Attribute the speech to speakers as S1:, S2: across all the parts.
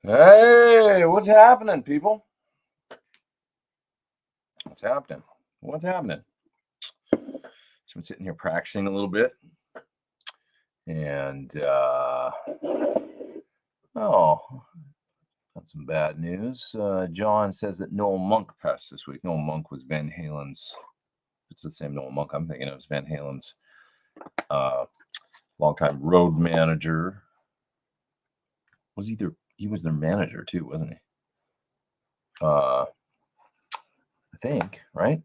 S1: Hey, what's happening, people? What's happening? What's happening? So I'm sitting here practicing a little bit, and oh, got some bad news. John says that Noel Monk passed this week. Noel Monk was Van Halen's. It's the same Noel Monk I'm thinking of. It's Van Halen's uh, longtime road manager. He was their manager too, wasn't he? I think, right?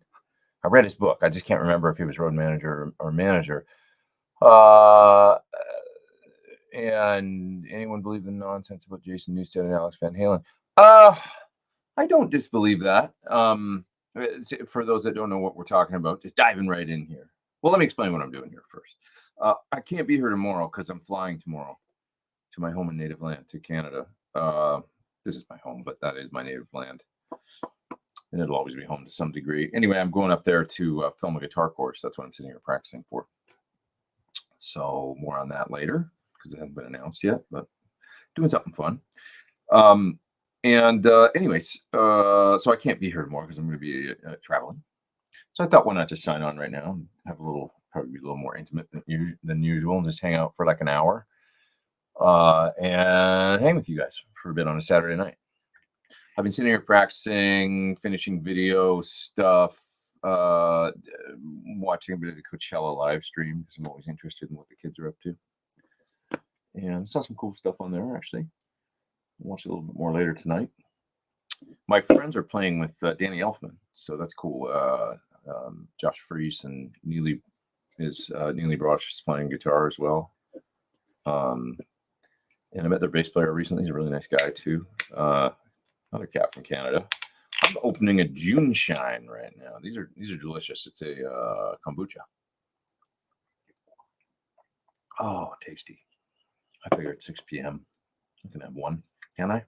S1: I read his book. I just can't remember if he was road manager or manager. Uh, and anyone believe the nonsense about Jason Newsted and Alex Van Halen? I don't disbelieve that. For those that don't know what we're talking about, just diving right in here. Well, let me explain what I'm doing here first. I can't be here tomorrow because I'm flying tomorrow to my home and native land, to Canada. This is my home, but that is my native land. And it'll always be home to some degree. Anyway, I'm going up there to film a guitar course. That's what I'm sitting here practicing for. So more on that later because it hasn't been announced yet, but doing something fun. Anyways, so I can't be here tomorrow because I'm going to be traveling. So I thought, why not just sign on right now and have probably be a little more intimate than usual, and just hang out for like an hour and hang with you guys for a bit on a Saturday night. I've been sitting here practicing, finishing video stuff, watching a bit of the Coachella live stream because I'm always interested in what the kids are up to. And saw some cool stuff on there, actually. I'll watch a little bit more later tonight. My friends are playing with Danny Elfman, so that's cool. Josh Freese and Neely Brosh is playing guitar as well. And I met their bass player recently. He's a really nice guy, too. Another cat from Canada. I'm opening a June Shine right now. These are delicious. It's a kombucha. Oh, tasty. I figure it's 6 p.m. I can have one, can I?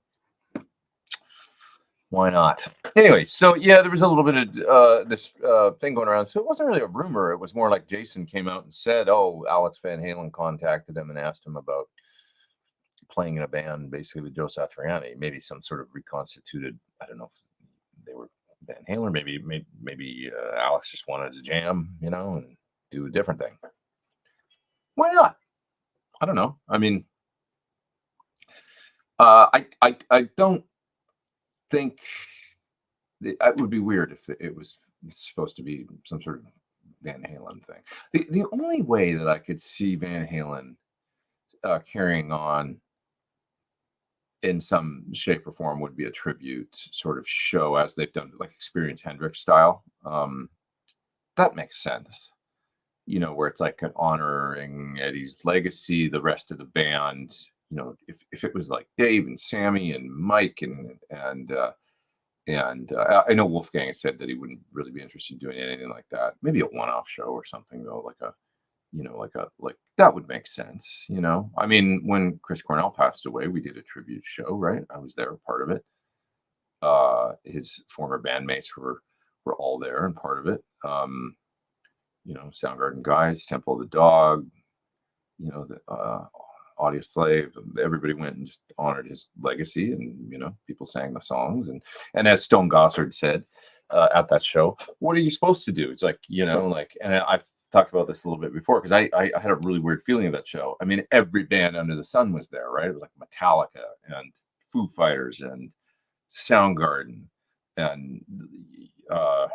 S1: Why not? Anyway, so yeah, there was a little bit of this thing going around. So it wasn't really a rumor. It was more like Jason came out and said, "Oh, Alex Van Halen contacted him and asked him about playing in a band, basically with Joe Satriani. Maybe some sort of reconstituted. I don't know if they were Van Halen. Maybe Alex just wanted to jam, and do a different thing. Why not? I don't know. I mean, I don't think it would be weird if it was supposed to be some sort of Van Halen thing. The only way that I could see Van Halen carrying on in some shape or form would be a tribute sort of show, as they've done, like Experience Hendrix style. That makes sense, where it's like an honoring Eddie's legacy, the rest of the band. If it was like Dave and Sammy and Mike and I know Wolfgang has said that he wouldn't really be interested in doing anything like that. Maybe a one-off show or something, though, like that would make sense. I mean, when Chris Cornell passed away, we did a tribute show, right? I was there, part of it. His former bandmates were all there and part of it. Soundgarden guys, Temple of the Dog, the Audio Slave, everybody went and just honored his legacy, and people sang the songs, and as Stone Gossard said at that show, what are you supposed to do? It's like, and I've talked about this a little bit before, because I had a really weird feeling of that show. I mean, every band under the sun was there, right? It was like Metallica and Foo Fighters and Soundgarden, and I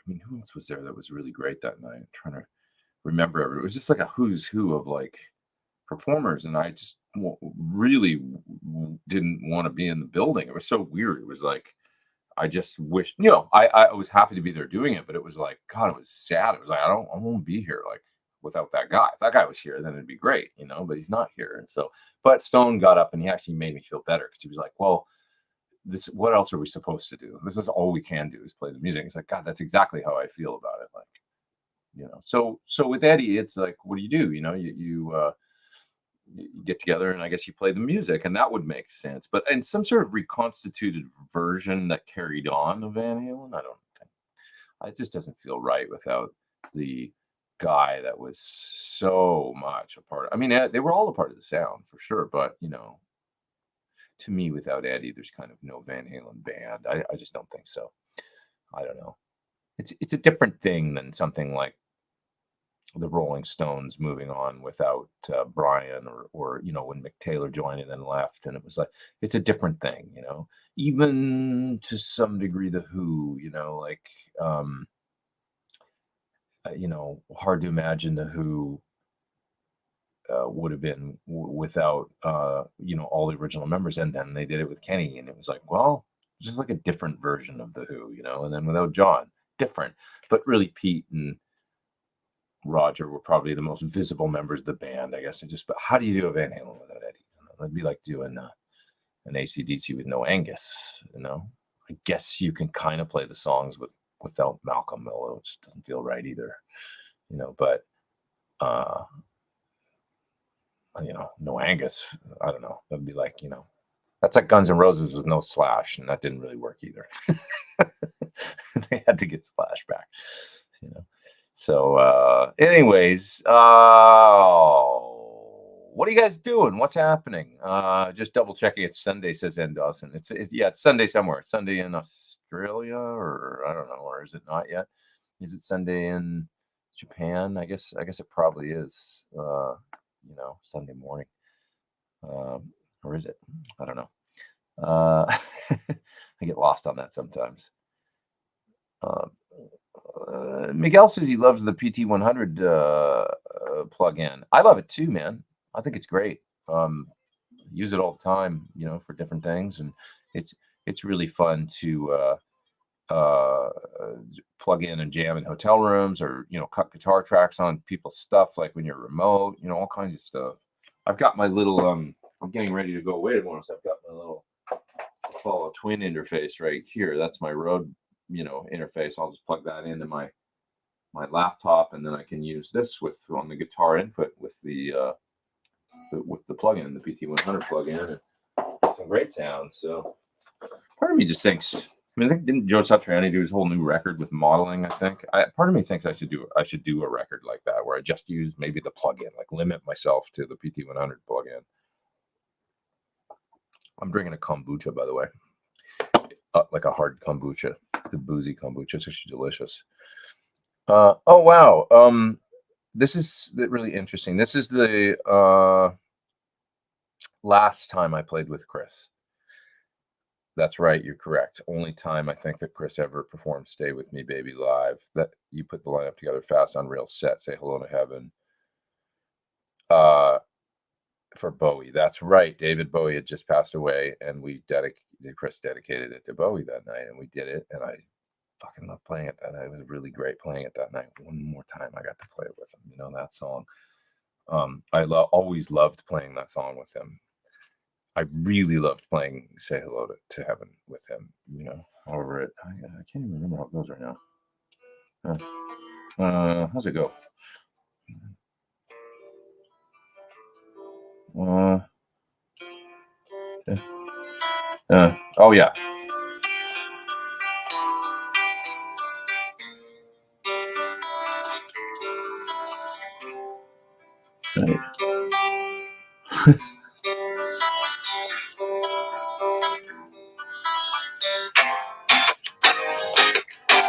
S1: mean, who else was there that was really great that night? I'm trying to remember everyone. It was just like a who's who of like performers, and I just really didn't want to be in the building. It was so weird. It was like, I just wish, I was happy to be there doing it, but it was like, God, it was sad. It was like, I won't be here like without that guy. If that guy was here, then it'd be great, but he's not here. And so, but Stone got up and he actually made me feel better, because he was like, well, what else are we supposed to do? This is all we can do, is play the music. It's like, God, that's exactly how I feel about it. Like, so with Eddie, it's like, what do? You get together and I guess you play the music, and that would make sense. But in some sort of reconstituted version that carried on of Van Halen, I don't think, it just doesn't feel right without the guy that was so much a part of, I mean, they were all a part of the sound for sure, but to me, without Eddie, there's kind of no Van Halen band. I just don't think so. I don't know. It's a different thing than something like the Rolling Stones moving on without Brian, or when Mick Taylor joined and then left, and it was like it's a different thing, Even to some degree, the Who, like hard to imagine the Who would have been without all the original members, and then they did it with Kenny, and it was like, well, just like a different version of the Who, and then without John, different, but really Pete and Roger were probably the most visible members of the band, I guess. But how do you do a Van Halen without Eddie? It'd be like doing an AC/DC with no Angus. I guess you can kind of play the songs without Malcolm, although it just doesn't feel right either. But no Angus. I don't know. That'd be like that's like Guns N' Roses with no Slash, and that didn't really work either. They had to get Slash back. So, anyways, what are you guys doing? What's happening? Just double checking. It's Sunday, says N. Dawson. It's Sunday somewhere. It's Sunday in Australia, or I don't know, or is it not yet? Is it Sunday in Japan? I guess it probably is. Sunday morning. Or is it? I don't know. I get lost on that sometimes. Miguel says he loves the PT100 plug-in. I love it too, man. I think it's great. Use it all the time, for different things, and it's really fun to plug in and jam in hotel rooms, or cut guitar tracks on people's stuff, like when you're remote, all kinds of stuff. I've got my little I'm getting ready to go away tomorrow, so I've got my little Apollo Twin interface right here. That's my Rode interface. I'll just plug that into my laptop, and then I can use this on the guitar input with the plugin, the PT100 plugin, and get some great sounds. So part of me just thinks, didn't Joe Satriani do his whole new record with modeling? I think part of me thinks I should do a record like that, where I just use maybe the plugin, like limit myself to the PT100 plugin. I'm drinking a kombucha, by the way, like a hard kombucha, the boozy kombucha. It's actually delicious. Oh wow, this is really interesting. This is the last time I played with Chris. That's right, you're correct. Only time I think that Chris ever performed "Stay With Me, Baby" live. That you put the lineup together fast on real set. Say Hello to Heaven. For Bowie. That's right. David Bowie had just passed away, and Chris dedicated it to Bowie that night, and we did it, and I fucking love playing it that night. It was really great playing it that night. One more time I got to play it with him, that song. I always loved playing that song with him. I really loved playing Say Hello to Heaven with him, however I can't even remember how it goes right now. How's it go? Oh yeah. Right.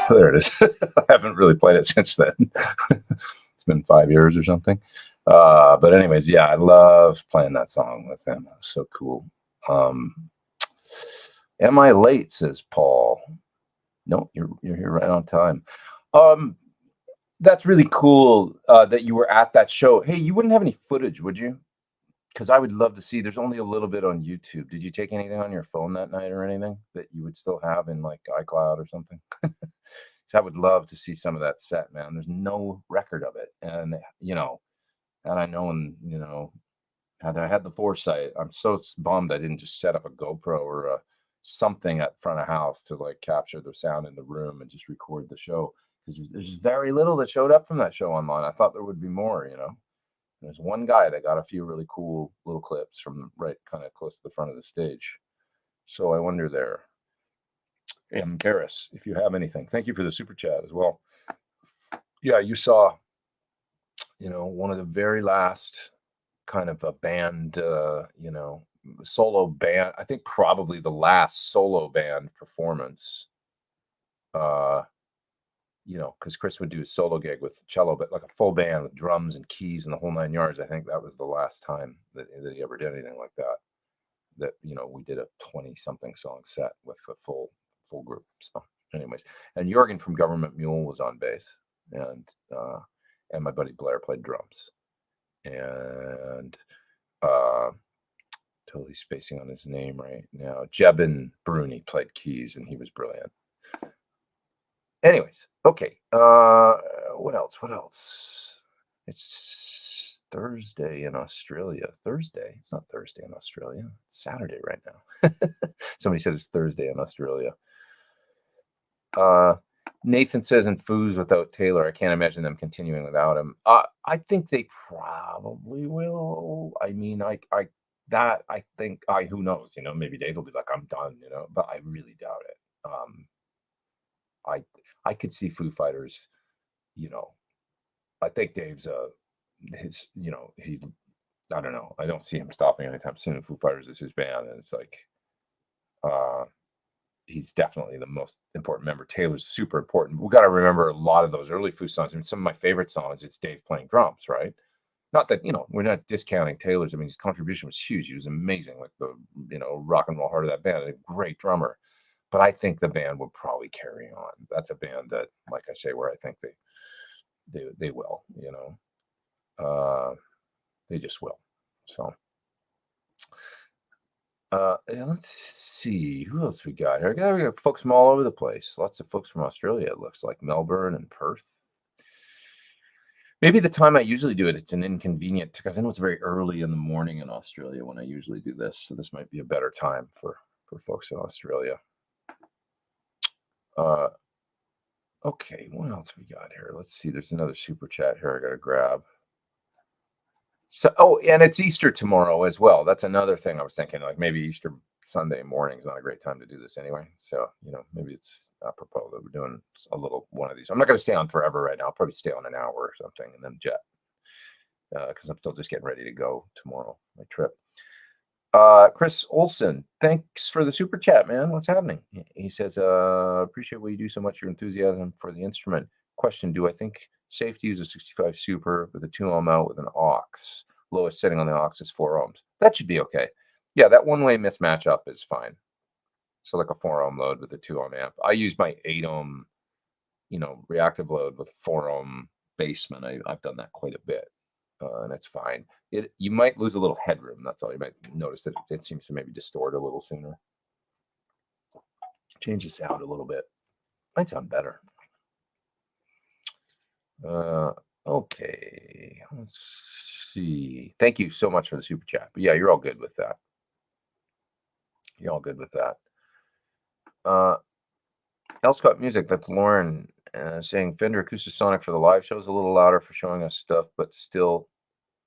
S1: There it is. I haven't really played it since then. It's been 5 years or something. But anyways, yeah, I love playing that song with him. It was so cool. Am I late, says Paul. No, you're here right on time. That's really cool that you were at that show. Hey, you wouldn't have any footage, would you? Because I would love to see. There's only a little bit on YouTube. Did you take anything on your phone that night or anything that you would still have in like iCloud or something? So I would love to see some of that set, man. There's no record of it, and and I know, and had I had the foresight, I'm so bummed I didn't just set up a GoPro or something at front of house to like capture the sound in the room and just record the show, because there's very little that showed up from that show online. I thought there would be more, There's one guy that got a few really cool little clips from right kind of close to the front of the stage. So I wonder there. And Garris, if you have anything, thank you for the super chat as well. Yeah, you saw, one of the very last kind of a band, solo band. I think probably the last solo band performance. Because Chris would do a solo gig with cello, but like a full band with drums and keys and the whole 9 yards. I think that was the last time that he ever did anything like that. That we did a 20-something song set with a full group. So, anyways, and Jorgen from Government Mule was on bass, and my buddy Blair played drums, and totally spacing on his name right now. Jebin Bruni played keys, and he was brilliant. Anyways, okay. What else? It's Thursday in Australia. Thursday? It's not Thursday in Australia. It's Saturday right now. Somebody said it's Thursday in Australia. Nathan says in Foos without Taylor, I can't imagine them continuing without him. I think they probably will. I mean, who knows? Maybe Dave will be like, I'm done. But I really doubt it. I could see Foo Fighters. I think Dave's I don't know. I don't see him stopping anytime soon. Foo Fighters is his band, and it's like, he's definitely the most important member. Taylor's super important. We got to remember a lot of those early Foo songs. I mean, some of my favorite songs, it's Dave playing drums, right? Not that, we're not discounting Taylor's. I mean, his contribution was huge. He was amazing, like the, rock and roll heart of that band, a great drummer. But I think the band will probably carry on. That's a band that, like I say, where I think they will, they just will. So, let's see who else we got here. We got folks from all over the place. Lots of folks from Australia. It looks like Melbourne and Perth. Maybe the time I usually do it, it's an inconvenient, because I know it's very early in the morning in Australia when I usually do this. So this might be a better time for folks in Australia. Okay, what else we got here? Let's see. There's another super chat here I got to grab. So, and it's Easter tomorrow as well. That's another thing I was thinking, like maybe Easter Sunday morning is not a great time to do this anyway. So, maybe it's apropos that we're doing a little one of these. I'm not going to stay on forever right now. I'll probably stay on an hour or something and then jet, because I'm still just getting ready to go tomorrow, my trip. Chris Olson, thanks for the super chat, man. What's happening? He says, appreciate what you do so much, your enthusiasm for the instrument. Question, do I think safe to use a 65 super with a 2 ohm out with an aux? Lowest setting on the aux is 4 ohms. That should be okay. Yeah, that one-way mismatch up is fine. So like a 4 ohm load with a 2 ohm amp. I use my 8 ohm, reactive load with 4 ohm basement. I've done that quite a bit. And it's fine. You might lose a little headroom. That's all. You might notice that it seems to maybe distort a little sooner. Change the sound a little bit. Might sound better. Okay. Let's see. Thank you so much for the super chat. But yeah, you're all good with that. You're all good with that. Elscott Music. That's Lauren. Saying Fender Acoustasonic for the live show is a little louder for showing us stuff, but still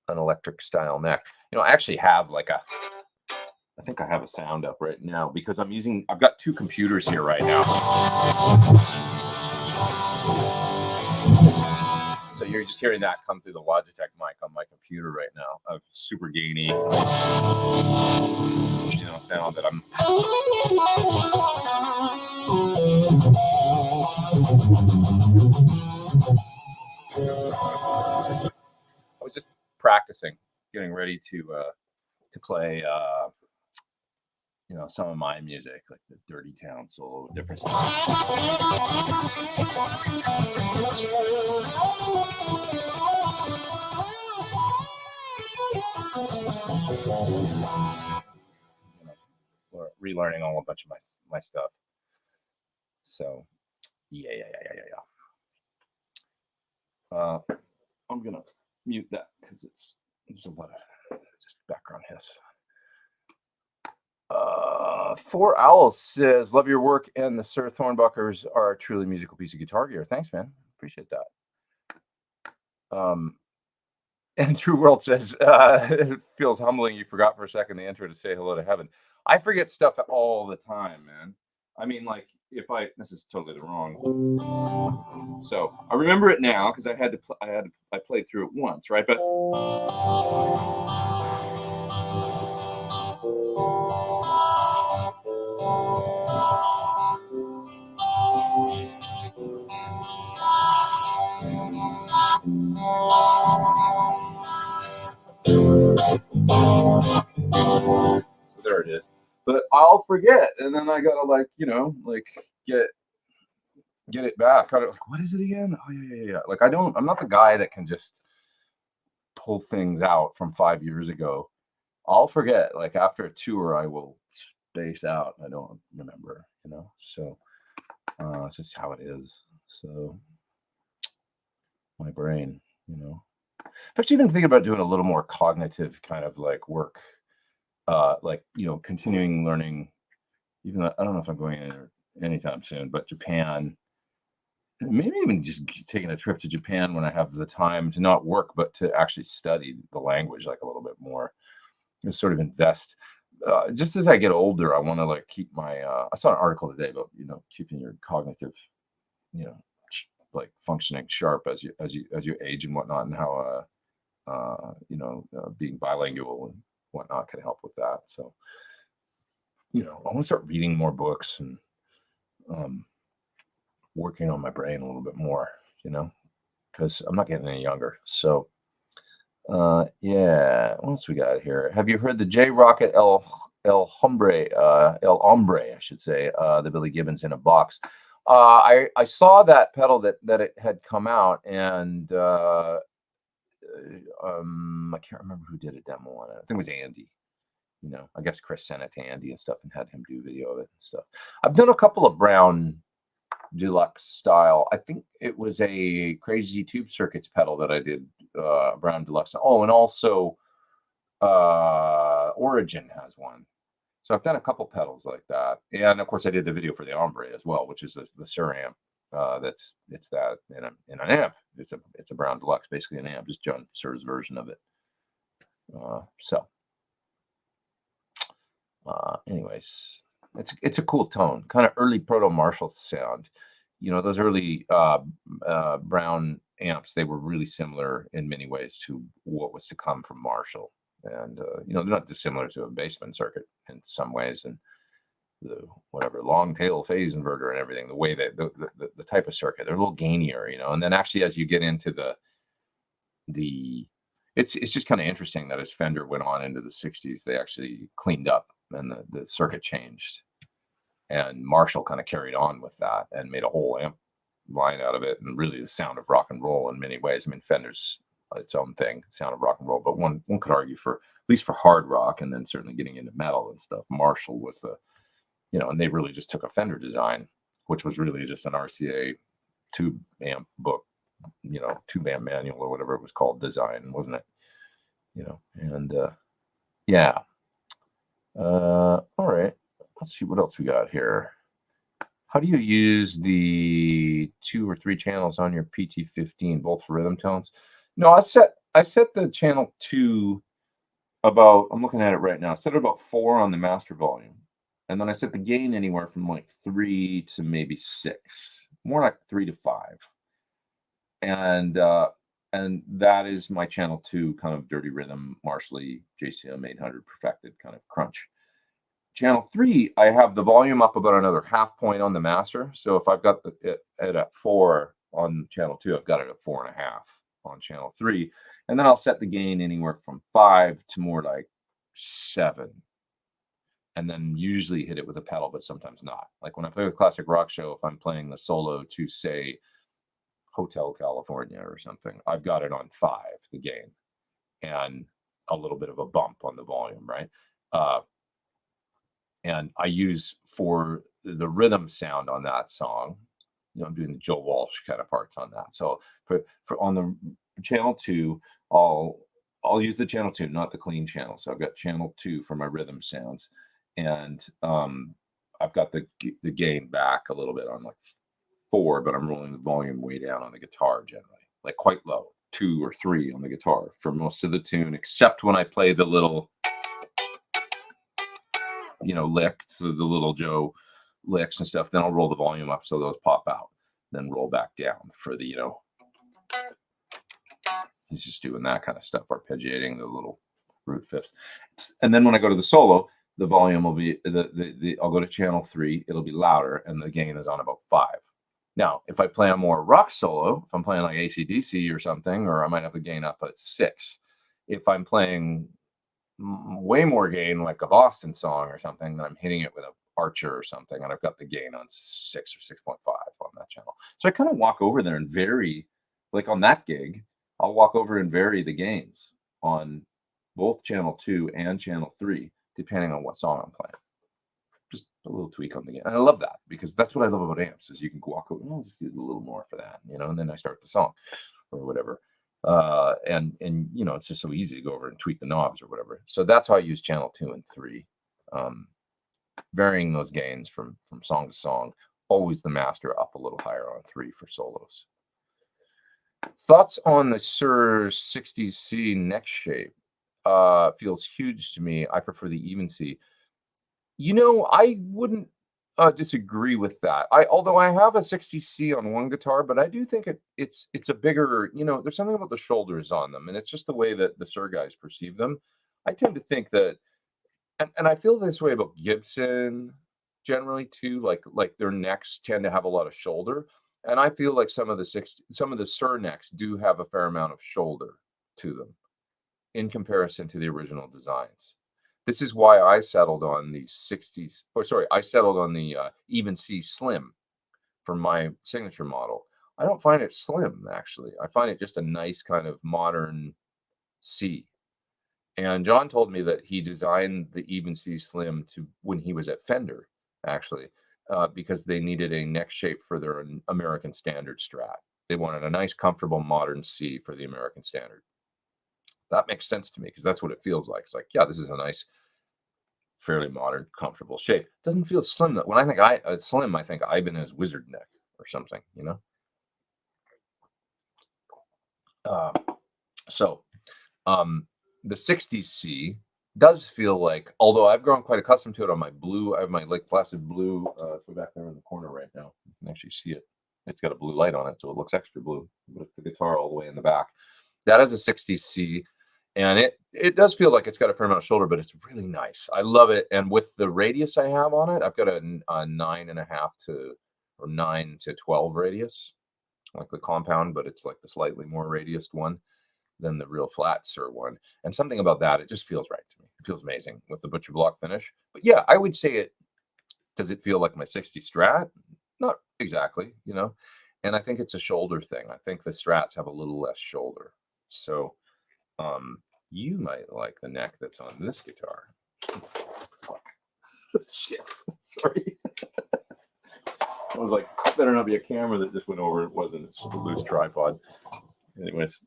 S1: an electric style neck. I actually have I think I have a sound up right now because I've got 2 computers here right now. So you're just hearing that come through the Logitech mic on my computer right now. A super gainy, sound that I'm. I was just practicing, getting ready to play, some of my music, like the Dirty Town solo, different stuff. Relearning all a bunch of my stuff. So, yeah. I'm gonna mute that because there's a lot of just background hiss. Four Owls says, love your work, and the Sir Thornbuckers are a truly musical piece of guitar gear. Thanks, man. Appreciate that. And True World says, it feels humbling. You forgot for a second the intro to say hello to heaven. I forget stuff all the time, man. I mean, like, this is totally the wrong. So I remember it now because I played through it once, right? But So there it is. But I'll forget, and then I gotta like, like get it back. Like, what is it again? Oh yeah. Like I'm not the guy that can just pull things out from 5 years ago. I'll forget. Like after a tour, I will space out. I don't remember, So it's just how it is. So my brain, I've actually been thinking about doing a little more cognitive kind of like work, like continuing learning. Even though I don't know if I'm going there anytime soon, but Japan. Maybe even just taking a trip to Japan when I have the time to not work, but to actually study the language like a little bit more. Just sort of invest. Just as I get older, I want to like keep my. I saw an article today about keeping your cognitive, like functioning sharp as you age and whatnot, and how being bilingual and whatnot can help with that. So I want to start reading more books and working on my brain a little bit more, because I'm not getting any younger. So, yeah, what else we got here? Have you heard the J Rocket El Hombre, I should say, the Billy Gibbons in a box? I saw that pedal that it had come out, and I can't remember who did a demo on it. I think it was Andy. I guess Chris sent it to Andy and stuff and had him do video of it and stuff. I've done a couple of Brown Deluxe style. I think it was a Crazy Tube Circuits pedal that I did, Brown Deluxe. Oh, and also Origin has one. So I've done a couple pedals like that, and of course I did the video for the Ombre as well, which is the Sur amp. It's that in an amp. It's a Brown Deluxe, basically an amp, just John Sur's version of it. Anyways, it's a cool tone, kind of early proto Marshall sound. Those early Brown amps, they were really similar in many ways to what was to come from Marshall, and they're not dissimilar to a Bassman circuit in some ways, and the whatever long tail phase inverter and everything. The way that the type of circuit, they're a little gainier, and then actually as you get into the it's just kind of interesting that as Fender went on into the 60s, they actually cleaned up and the circuit changed. And Marshall kind of carried on with that and made a whole amp line out of it, and really the sound of rock and roll in many ways. I mean, Fender's its own thing, sound of rock and roll, but one could argue for at least for hard rock, and then certainly getting into metal and stuff. Marshall was and they really just took a Fender design, which was really just an RCA tube amp book, tube amp manual or whatever it was called, design, wasn't it? And yeah. All right. Let's see what else we got here. How do you use the 2 or 3 channels on your PT15, both for rhythm tones? No, I set the channel 2 about, I'm looking at it right now, I set it about 4 on the master volume. And then I set the gain anywhere from like 3 to maybe 6, more like 3 to 5. And that is my channel 2 kind of dirty rhythm, Marshall JCM 800 perfected kind of crunch. Channel 3, I have the volume up about another half point on the master. So if I've got it at 4 on channel 2, I've got it at 4.5 on channel 3. And then I'll set the gain anywhere from 5 to more like 7. And then usually hit it with a pedal, but sometimes not. Like when I play with Classic Rock Show, if I'm playing the solo to, say, Hotel California or something, I've got it on 5, the gain, and a little bit of a bump on the volume, right? And I use for the rhythm sound on that song, I'm doing the Joe Walsh kind of parts on that. So for on the channel 2, I'll use the channel 2, not the clean channel. So I've got channel 2 for my rhythm sounds, and I've got the gain back a little bit on like 4, but I'm rolling the volume way down on the guitar generally, like quite low, 2 or 3 on the guitar for most of the tune, except when I play the little lick, so the little Joe licks and stuff, then I'll roll the volume up so those pop out, then roll back down for the he's just doing that kind of stuff, arpeggiating the little root fifths. And then when I go to the solo, the volume will be I'll go to channel 3, it'll be louder, and the gain is on about 5. Now if I play a more rock solo, if I'm playing like AC/DC or something, or I might have the gain up at 6. If I'm playing way more gain, like a Boston song or something, then I'm hitting it with a Archer or something, and I've got the gain on 6 or 6.5 on that channel. So I kind of walk over there and vary, like on that gig, I'll walk over and vary the gains on both channel 2 and channel 3, depending on what song I'm playing. Just a little tweak on the gain. And I love that because that's what I love about amps is you can walk over, oh, just do a little more for that, and then I start the song or whatever. And it's just so easy to go over and tweak the knobs or whatever. So that's how I use channel 2 and 3. Varying those gains from song to song, always the master up a little higher on 3 for solos. Thoughts on the Sir 60C neck shape? Feels huge to me. I prefer the even C. I wouldn't disagree with that. Although I have a 60C on one guitar, but I do think it's a bigger, there's something about the shoulders on them, and it's just the way that the Sir guys perceive them. I tend to think that, and I feel this way about Gibson generally too, like their necks tend to have a lot of shoulder, and I feel like some of the Sir necks do have a fair amount of shoulder to them in comparison to the original designs. This is why I settled on the 60s, I settled on the even C slim for my signature model. I don't find it slim, actually. I find it just a nice kind of modern C. And John told me that he designed the even C slim when he was at Fender, actually, because they needed a neck shape for their American Standard Strat. They wanted a nice, comfortable, modern C for the American Standard. That makes sense to me because that's what it feels like. It's like, yeah, this is a nice, fairly modern, comfortable shape. Doesn't feel slim. When I think slim, I think Ibanez Wizard neck or something, The 60C does feel like, although I've grown quite accustomed to it on my blue, I have my Lake Placid blue, so back there in the corner right now. You can actually see it. It's got a blue light on it, so it looks extra blue, but it's the guitar all the way in the back. That is a 60C, and it does feel like it's got a fair amount of shoulder, but it's really nice. I love it, and with the radius I have on it, I've got a 9.5 or 9 to 12 radius, like the compound, but it's like the slightly more radiused one than the real flat Sir one. And something about that, it just feels right to me. It feels amazing with the butcher block finish. But yeah, I would say does it feel like my 60 Strat? Not exactly, and I think it's a shoulder thing. I think the Strats have a little less shoulder. So you might like the neck that's on this guitar. Shit. Sorry. I was like, better not be a camera that just went over. It wasn't. It's just a loose tripod. Anyways,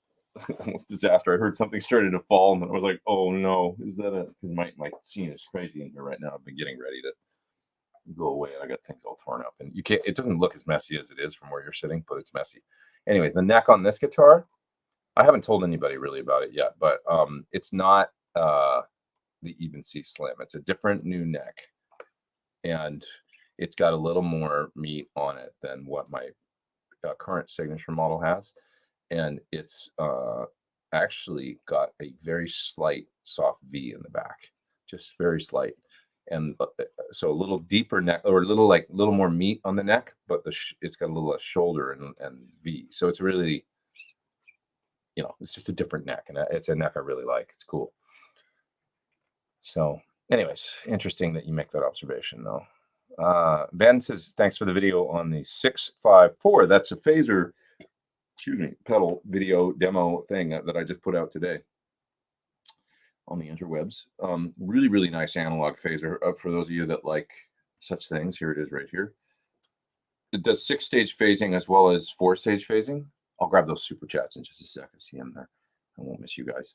S1: almost disaster. I heard something started to fall, and I was like, oh no, is that because my scene is crazy in here right now. I've been getting ready to go away, and I got things all torn up. And it doesn't look as messy as it is from where you're sitting, but it's messy. Anyways, the neck on this guitar, I haven't told anybody really about it yet, but it's not the even C slim. It's a different new neck, and it's got a little more meat on it than what my current signature model has, and it's actually got a very slight soft V in the back, just very slight, and so a little deeper neck, or a little more meat on the neck, but it's got a little less shoulder and V, so it's really, it's just a different neck, and it's a neck I really like. It's cool. So anyways, interesting that you make that observation though. Ben says, thanks for the video on the 654. That's a phaser, pedal video demo thing that I just put out today on the interwebs. Really, really nice analog phaser. For those of you that like such things, here it is right here. It does 6-stage phasing as well as 4-stage phasing. I'll grab those super chats in just a sec. I see them there. I won't miss you guys.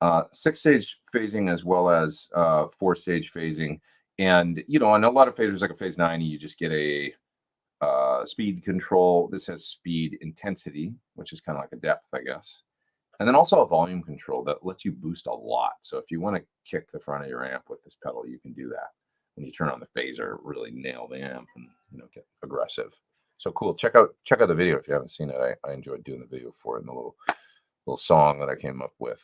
S1: 6-stage phasing as well as 4-stage phasing. And, on a lot of phasers like a Phase 90, you just get a speed control. This has speed intensity, which is kind of like a depth, I guess. And then also a volume control that lets you boost a lot. So if you want to kick the front of your amp with this pedal, you can do that. When you turn on the phaser, really nail the amp and get aggressive. So cool. Check out the video if you haven't seen it. I enjoyed doing the video for it in the little song that I came up with.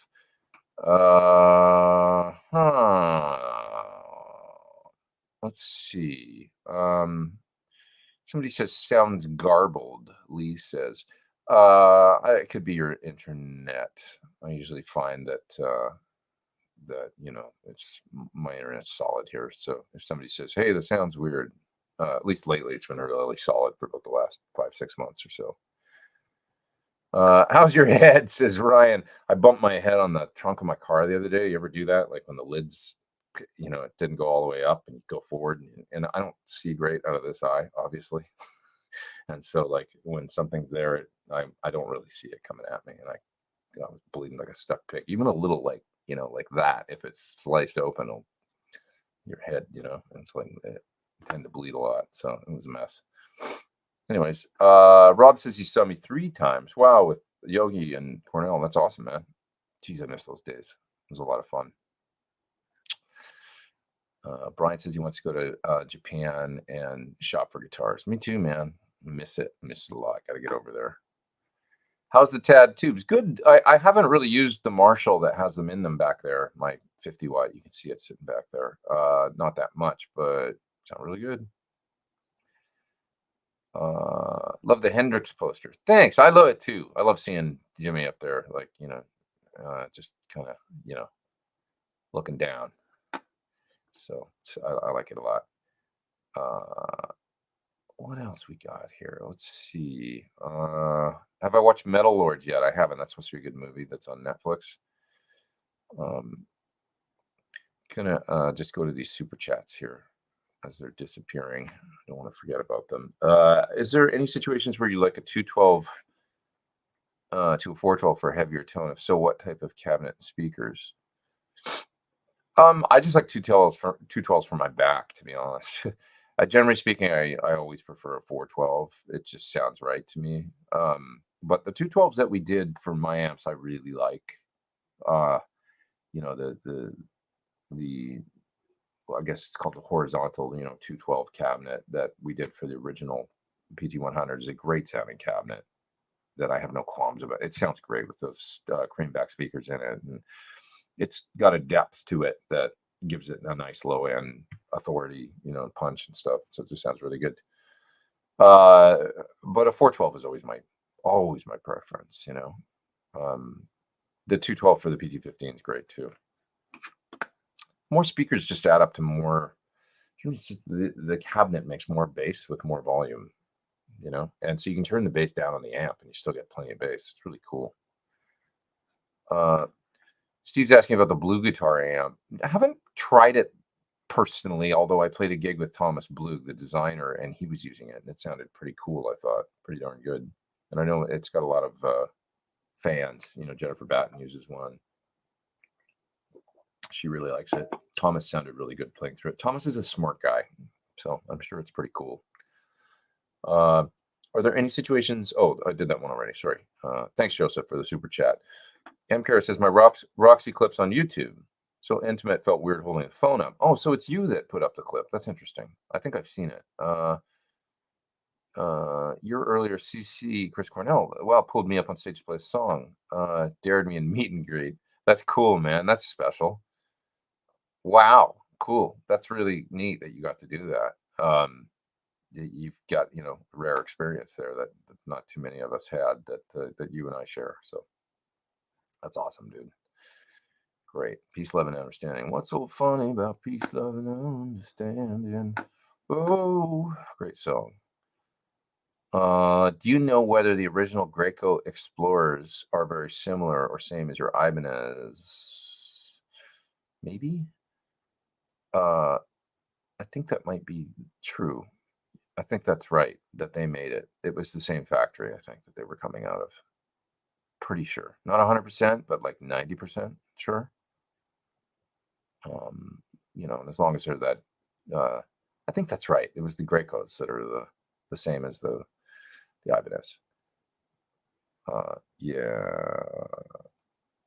S1: Let's see. Somebody says sounds garbled. Lee says, it could be your internet. I usually find that that, it's my internet's solid here. So if somebody says, "Hey, that sounds weird," at least lately, it's been really solid for about the last 5-6 months or so. How's your head? Says Ryan. I bumped my head on the trunk of my car the other day. You ever do that? Like when the lids, it didn't go all the way up and you go forward. And I don't see great out of this eye, obviously. And so, like, when something's there, I don't really see it coming at me. And I was bleeding like a stuck pig. Even a little, like, like that, if it's sliced open, your head, and it's like, it tend to bleed a lot. So it was a mess. Anyways, Rob says he saw me 3 times. Wow, with Yogi and Cornell. That's awesome, man. Jeez, I miss those days. It was a lot of fun. Brian says he wants to go to Japan and shop for guitars. Me too, man. Miss it a lot. Got to get over there. How's the Tad tubes? Good. I haven't really used the Marshall that has them in them back there. My 50 watt. You can see it sitting back there. Not that much, but sound really good. Love the Hendrix poster. Thanks. I love it too. I love seeing Jimmy up there, like, just kind of, looking down. So I like it a lot. What else we got here? Let's see. Have I watched Metal Lords yet? I haven't. That's supposed to be a good movie that's on Netflix. Gonna just go to these super chats here as they're disappearing. I don't want to forget about them. Is there any situations where you like a 212 to a 412 for a heavier tone? If so, what type of cabinet speakers? I just like 212s for my back, to be honest. Generally speaking, I always prefer a 412. It just sounds right to me. But the 212s that we did for my amps, I really like. Well, I guess it's called the horizontal, 212 cabinet that we did for the original PT100 is a great sounding cabinet that I have no qualms about. It sounds great with those creamback speakers in it, and it's got a depth to it that gives it a nice low end authority, punch and stuff. So it just sounds really good. But a 412 is always my preference. The 212 for the PT15 is great too. More speakers just add up to more. It's just the cabinet makes more bass with more volume, and so you can turn the bass down on the amp and you still get plenty of bass. It's really cool. Steve's asking about the Blue guitar amp. I haven't tried it personally, although I played a gig with Thomas Blue, the designer, and he was using it, and it sounded pretty cool. I thought pretty darn good, and I know it's got a lot of fans. Jennifer Batten uses one. She really likes it. Thomas sounded really good playing through it. Thomas is a smart guy, so I'm sure it's pretty cool. Are there any situations? Oh, I did that one already. Sorry. Thanks, Joseph, for the super chat. MCAR says, my Roxy clip's on YouTube. So intimate, felt weird holding the phone up. Oh, so it's you that put up the clip. That's interesting. I think I've seen it. Your earlier CC, Chris Cornell, pulled me up on stage to play a song. Dared me in meet and greet. That's cool, man. That's special. Wow, cool. That's really neat that you got to do that. You've got, a rare experience there that not too many of us had that you and I share. So that's awesome, dude. Great. Peace, love, and understanding. What's so funny about peace, love, and understanding? Oh, great song. Do you know whether the original Graco Explorers are very similar or same as your Ibanez? Maybe. I think that might be true. I think that's right, that they made it. It was the same factory, I think, that they were coming out of. Pretty sure. Not 100%, but like 90% sure. And as long as they're that, I think that's right. It was the Gracos that are the same as the Ibanez. Yeah.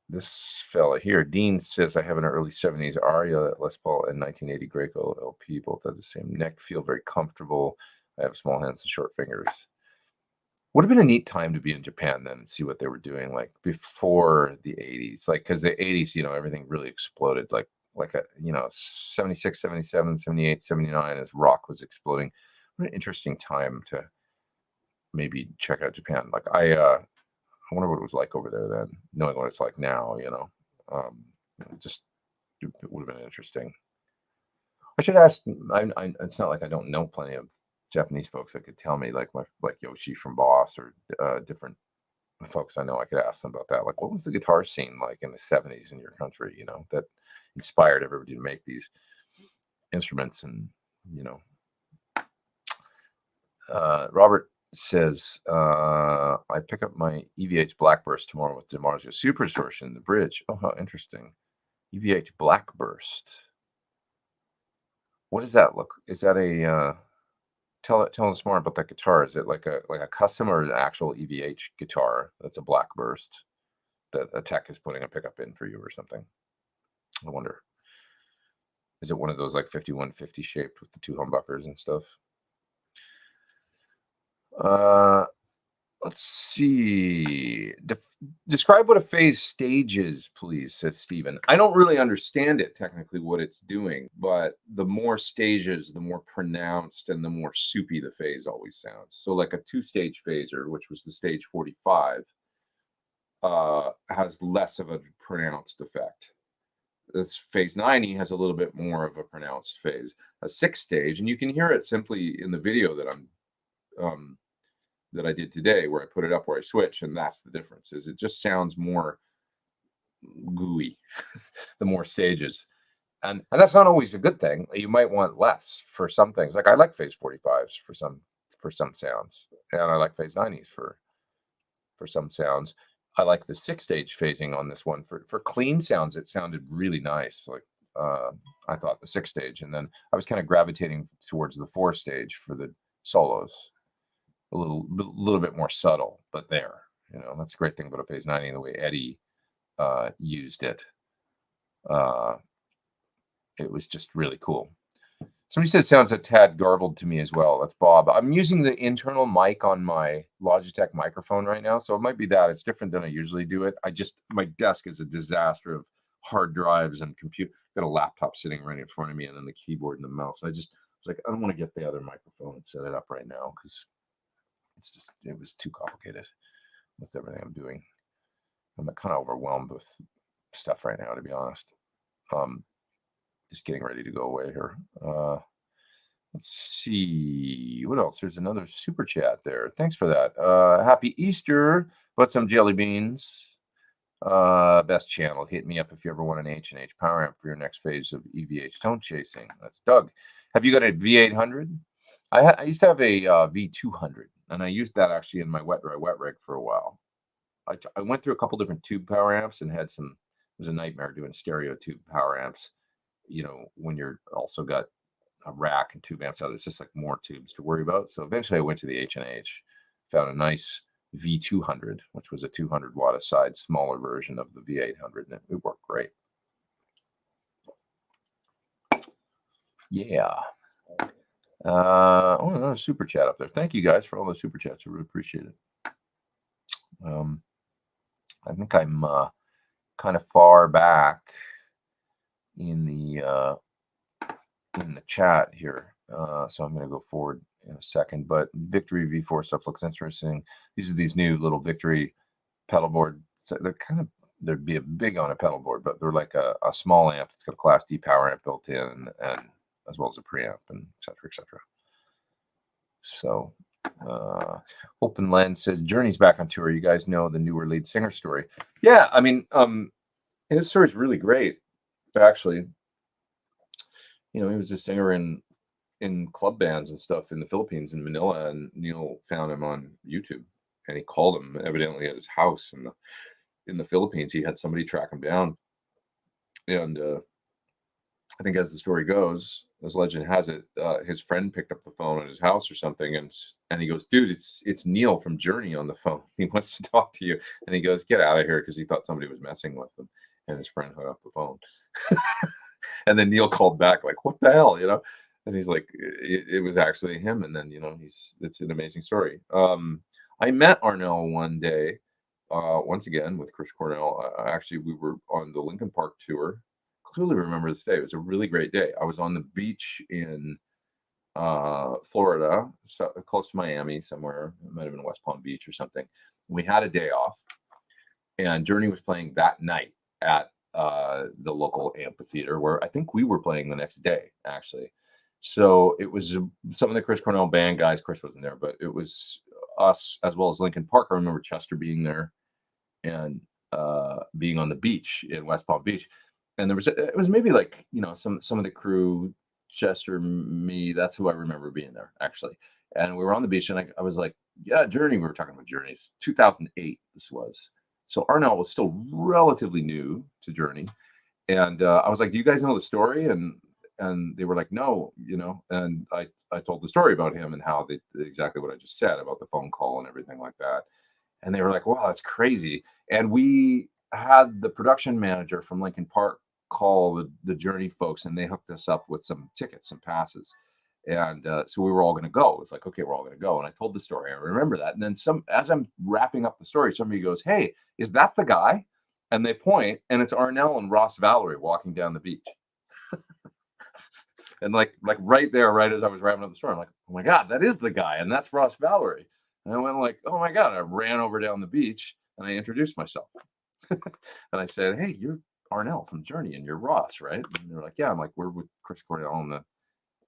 S1: This fella here, Dean, says, I have an early 70s Aria Les Paul and 1980 Graco LP, both have the same neck, feel very comfortable. I have small hands and short fingers. Would have been a neat time to be in Japan then and see what they were doing, like before the 80s, like, because the 80s, everything really exploded, like a 76, 77, 78, 79 as rock was exploding. What an interesting time to maybe check out Japan. Like I wonder what it was like over there then, knowing what it's like now, just it would have been interesting. I should ask. It's not like I don't know plenty of Japanese folks that could tell me, like Yoshi from Boss or different folks I know. I could ask them about that. Like, what was the guitar scene like in the '70s in your country? You know, that inspired everybody to make these instruments. And you know, Robert says, I pick up my EVH Blackburst tomorrow with DiMarzio Super Distortion in the bridge. Oh, how interesting. EVH Blackburst. What does that look? Is that a tell us more about that guitar? Is it like a custom or an actual EVH guitar that's a Blackburst that a tech is putting a pickup in for you or something? I wonder. Is it one of those like 5150 shaped with the two humbuckers and stuff? Let's see. Describe what a phase stage is, please, says Stephen. I don't really understand it technically what it's doing, but the more stages, the more pronounced and the more soupy the phase always sounds. So like a two-stage phaser, which was the stage 45, has less of a pronounced effect. This phase 90 has a little bit more of a pronounced phase. A six-stage, and you can hear it simply in the video that I did today, where I put it up, where I switch, and that's the difference. Is it just sounds more gooey, the more stages, and that's not always a good thing. You might want less for some things. Like I like phase 45s for some sounds, and I like phase 90s for some sounds. I like the six-stage phasing on this one for clean sounds. It sounded really nice. Like I thought the six-stage, and then I was kind of gravitating towards the four-stage for the solos. A little bit more subtle, but there, you know, that's a great thing about a phase 90 and the way Eddie used it. It was just really cool. Somebody says sounds a tad garbled to me as well. That's Bob. I'm using the internal mic on my Logitech microphone right now, so it might be that it's different than I usually do it. My desk is a disaster of hard drives and computer. Got a laptop sitting right in front of me, and then the keyboard and the mouse. I just was like, I don't want to get the other microphone and set it up right now because it was too complicated with everything I'm doing. I'm kind of overwhelmed with stuff right now, to be honest. Just getting ready to go away here. Let's see what else. There's another super chat there. Thanks for that. Happy Easter. But some jelly beans. Best channel. Hit me up if you ever want an H&H power amp for your next phase of EVH tone chasing. That's Doug. Have you got a V800? I used to have a V200, and I used that actually in my wet rig for a while. I went through a couple different tube power amps and had some. It was a nightmare doing stereo tube power amps. You know, when you're also got a rack and tube amps out, it's just like more tubes to worry about. So eventually, I went to the H&H, found a nice V200, which was a 200 watt aside, smaller version of the V800, and it worked great. Yeah. Another super chat up there. Thank you guys for all the super chats. I really appreciate it. I think I'm kind of far back in the chat here, so I'm going to go forward in a second. But Victory V4 stuff looks interesting. These are these new little Victory pedal board. So they'd be a big on a pedal board, but they're like a small amp. It's got a Class D power amp built in, and as well as a preamp, and et cetera, et cetera. So, Open Lens says Journey's back on tour. You guys know the newer lead singer story. Yeah, I mean, his story is really great, actually. You know, he was a singer in club bands and stuff in the Philippines, in Manila, and Neil found him on YouTube, and he called him evidently at his house in the Philippines. He had somebody track him down, and I think as the story goes, as legend has it, his friend picked up the phone at his house or something, and he goes, "Dude, it's Neil from Journey on the phone. He wants to talk to you." And he goes, "Get out of here," because he thought somebody was messing with him, and his friend hung up the phone. And then Neil called back, like, "What the hell?" You know? And he's like, "It was actually him." And then it's an amazing story. I met Arnell one day, once again with Chris Cornell. Actually, we were on the Lincoln Park tour. Clearly remember this day. It was a really great day. I was on the beach in Florida, so close to Miami somewhere. It might have been West Palm Beach or something. We had a day off, and Journey was playing that night at the local amphitheater where I think we were playing the next day, actually. So it was some of the Chris Cornell band guys. Chris wasn't there, but it was us as well as Lincoln Park. I remember Chester being there and being on the beach in West Palm Beach. And it was maybe like, some of the crew, Chester, me, that's who I remember being there, actually. And we were on the beach, and I was like, yeah, Journey. We were talking about Journeys. 2008, this was. So Arnell was still relatively new to Journey. And I was like, do you guys know the story? And they were like, no, and I told the story about him and how exactly what I just said about the phone call and everything like that. And they were like, wow, that's crazy. And we had the production manager from Lincoln Park call the Journey folks, and they hooked us up with some tickets, some passes. And so we were all going to go. It's like, okay, we're all going to go. And I told the story. I remember that. And then as I'm wrapping up the story, somebody goes, hey, is that the guy? And they point, and it's Arnell and Ross Valerie walking down the beach. And like right there, right as I was wrapping up the story, I'm like, oh my God, that is the guy. And that's Ross Valerie. And I went like, oh my God. I ran over down the beach and I introduced myself. And I said, hey, you're Arnell from Journey and you're Ross, right? And they're like, yeah. I'm like, we're with Chris Cornell and the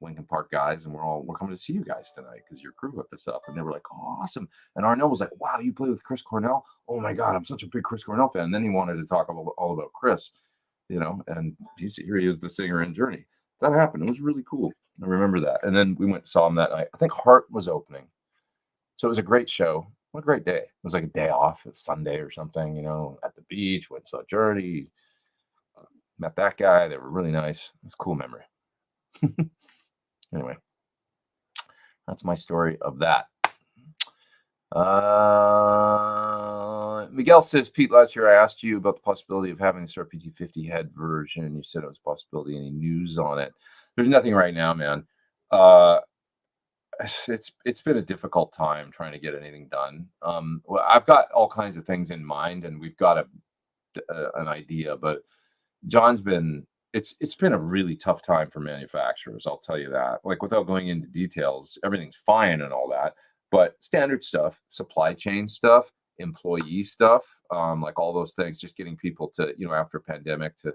S1: Lincoln Park guys, and we're coming to see you guys tonight because your crew hooked us up. And they were like, oh, awesome. And Arnell was like, wow, you play with Chris Cornell? Oh my God, I'm such a big Chris Cornell fan. And then he wanted to talk all about Chris, and here he is, the singer in Journey. That happened. It was really cool. I remember that. And then we went and saw him that night. I think Heart was opening. So it was a great show. What a great day. It was like a day off, a Sunday or something, at the beach, went and saw Journey, met that guy. They were really nice. It's a cool memory. Anyway, that's my story of that. Miguel says, Pete, last year I asked you about the possibility of having this RPT-50 head version. You said it was a possibility. Any news on it? There's nothing right now, man. It's been a difficult time trying to get anything done. Well, I've got all kinds of things in mind, and we've got an idea, but John's been. It's been a really tough time for manufacturers. I'll tell you that. Like, without going into details, everything's fine and all that, but standard stuff, supply chain stuff, employee stuff, like all those things, just getting people to, after a pandemic to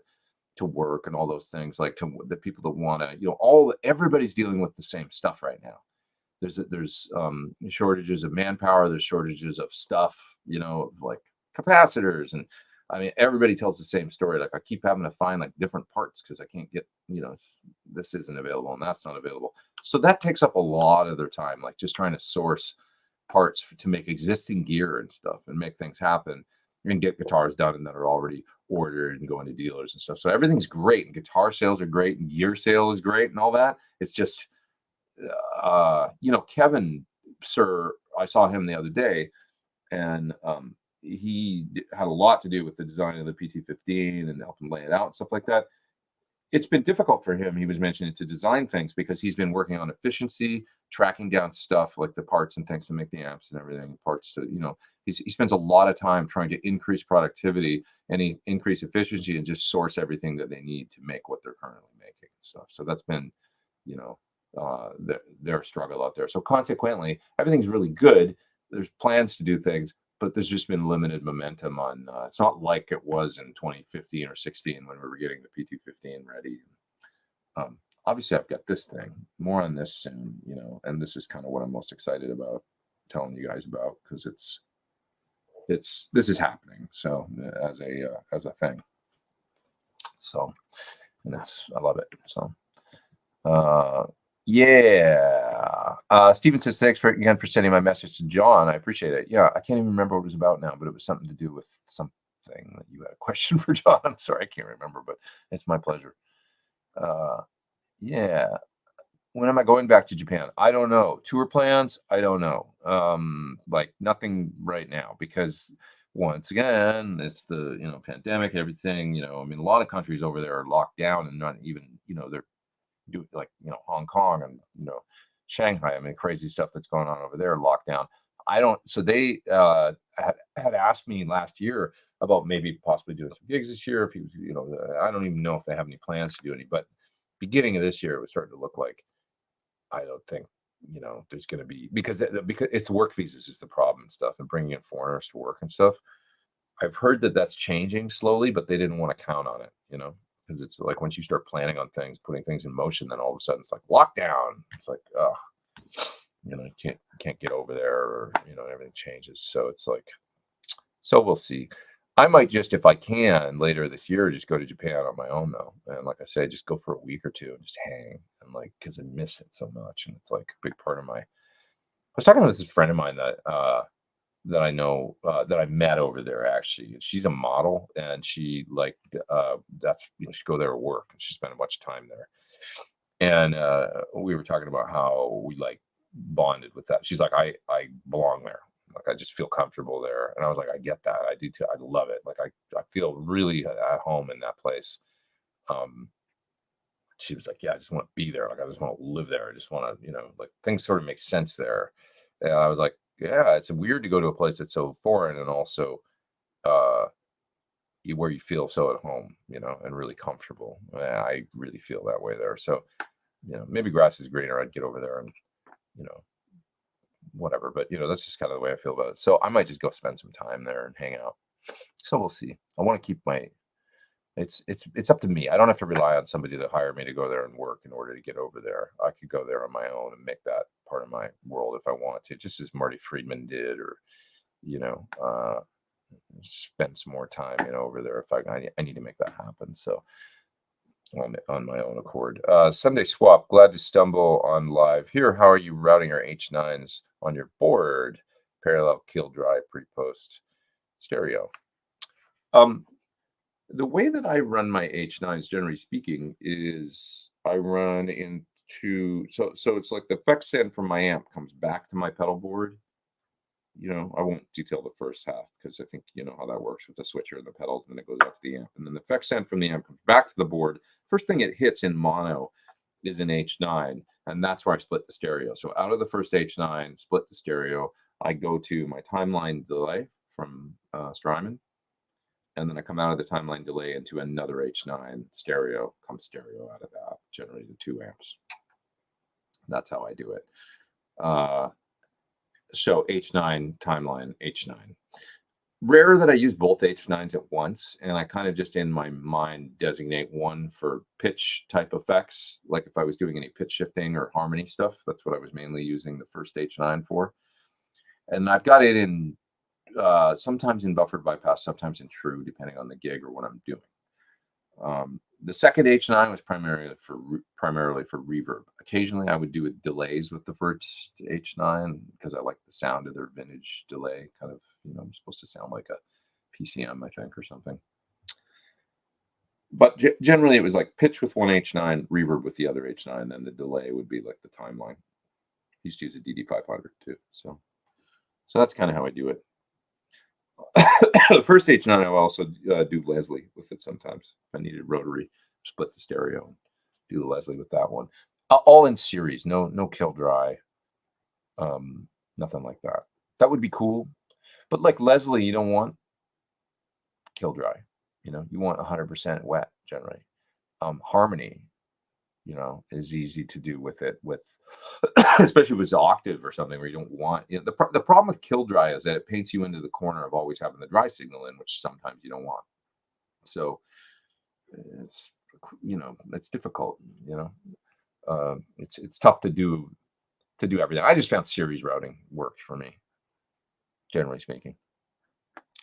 S1: work and all those things, like to the people that want to, everybody's dealing with the same stuff right now. There's shortages of manpower. There's shortages of stuff, like capacitors, and I mean, everybody tells the same story. Like, I keep having to find like different parts because I can't get, this isn't available and that's not available. So that takes up a lot of their time, like just trying to source parts to make existing gear and stuff and make things happen and get guitars done and that are already ordered and going to dealers and stuff. So everything's great, and guitar sales are great, and gear sale is great and all that. It's just, Kevin, sir, I saw him the other day, and he had a lot to do with the design of the PT-15 and help him lay it out and stuff like that. It's been difficult for him, he was mentioning, to design things because he's been working on efficiency, tracking down stuff like the parts and things to make the amps and everything, parts to, he spends a lot of time trying to increase productivity and increase efficiency and just source everything that they need to make what they're currently making and stuff. So that's been, their struggle out there. So consequently, everything's really good. There's plans to do things, but there's just been limited momentum on. It's not like it was in 2015 or 16 when we were getting the PT-15 ready. Obviously, I've got this thing. More on this soon, and this is kind of what I'm most excited about telling you guys about, because this is happening. So as a thing. So, and I love it. So. Yeah. Steven says, thanks again for sending my message to John. I appreciate it. Yeah, I can't even remember what it was about now, but it was something to do with something that you had a question for John. I'm sorry, I can't remember, but it's my pleasure. Yeah. When am I going back to Japan? I don't know. Tour plans? I don't know. Like nothing right now, because once again, it's the, pandemic, everything, I mean, a lot of countries over there are locked down and not even, they're do like Hong Kong and Shanghai. I mean, crazy stuff that's going on over there, lockdown. So they had asked me last year about maybe possibly doing some gigs this year. If he was, I don't even know if they have any plans to do any. But beginning of this year, it was starting to look like I don't think there's going to be, because it's work visas is the problem and stuff, and bringing in foreigners to work and stuff. I've heard that that's changing slowly, but they didn't want to count on it, because it's like once you start planning on things, putting things in motion, then all of a sudden it's like lockdown. It's like, oh, you can't get over there, or everything changes. So it's like, so we'll see. I might just, if I can, later this year, just go to Japan on my own though, and like I say, just go for a week or two and just hang, and like, because I miss it so much, and it's like a big part of my. I was talking with this friend of mine that I know that I met over there. Actually, she's a model, and she like that's she go there to work, and she spent a bunch of time there. And we were talking about how we like bonded with that. She's like, I belong there. Like I just feel comfortable there. And I was like, I get that. I do too. I love it. Like I feel really at home in that place. Um, she was like, yeah, I just want to be there. Like I just want to live there. I just want to, like things sort of make sense there. And I was like, yeah, it's weird to go to a place that's so foreign and also uh where you feel so at home, and really comfortable. I really feel that way there. So, maybe grass is greener. I'd get over there and, you know, whatever. But that's just kind of the way I feel about it. So I might just go spend some time there and hang out. So we'll see. I want to keep my. It's up to me. I don't have to rely on somebody to hire me to go there and work in order to get over there. I could go there on my own and make that part of my world if I want to, just as Marty Friedman did, or you know, uh, spend some more time, over there if I need to make that happen. So on my own accord. Sunday swap. Glad to stumble on live here. How are you routing your H9s on your board? Parallel, kill, drive, pre-post, stereo. The way that I run my H9s, generally speaking, is I run into so it's like the effect send from my amp comes back to my pedal board. I won't detail the first half because I think you know how that works with the switcher and the pedals, and then it goes out to the amp, and then the effect send from the amp comes back to the board. First thing it hits in mono is an H9, and that's where I split the stereo. So out of the first H9, split the stereo, I go to my timeline delay from Strymon, and then I come out of the timeline delay into another H9 stereo, comes stereo out of that, generated 2 amps. That's how I do it. So H9, timeline, H9. Rare that I use both H9s at once, and I kind of just in my mind designate one for pitch type effects, like if I was doing any pitch shifting or harmony stuff. That's what I was mainly using the first H9 for. And I've got it in sometimes in buffered bypass, sometimes in true, depending on the gig or what I'm doing. The second H9 was primarily for reverb. Occasionally, I would do it delays with the first H9 because I like the sound of their vintage delay. Kind of, I'm supposed to sound like a PCM, I think, or something. But generally, it was like pitch with one H9, reverb with the other H9, then the delay would be like the timeline. I used to use a DD500 too, so that's kind of how I do it. The first H9 I will also do Leslie with it sometimes. If I needed rotary, split the stereo, and do the Leslie with that one. All in series, no kill dry, nothing like that. That would be cool, but like Leslie, you don't want kill dry. You want 100% wet generally. Harmony, is easy to do with it, especially if it's octave or something where you don't want. The problem with kill dry is that it paints you into the corner of always having the dry signal in, which sometimes you don't want. So it's it's difficult. It's tough to do everything. I just found series routing worked for me, generally speaking.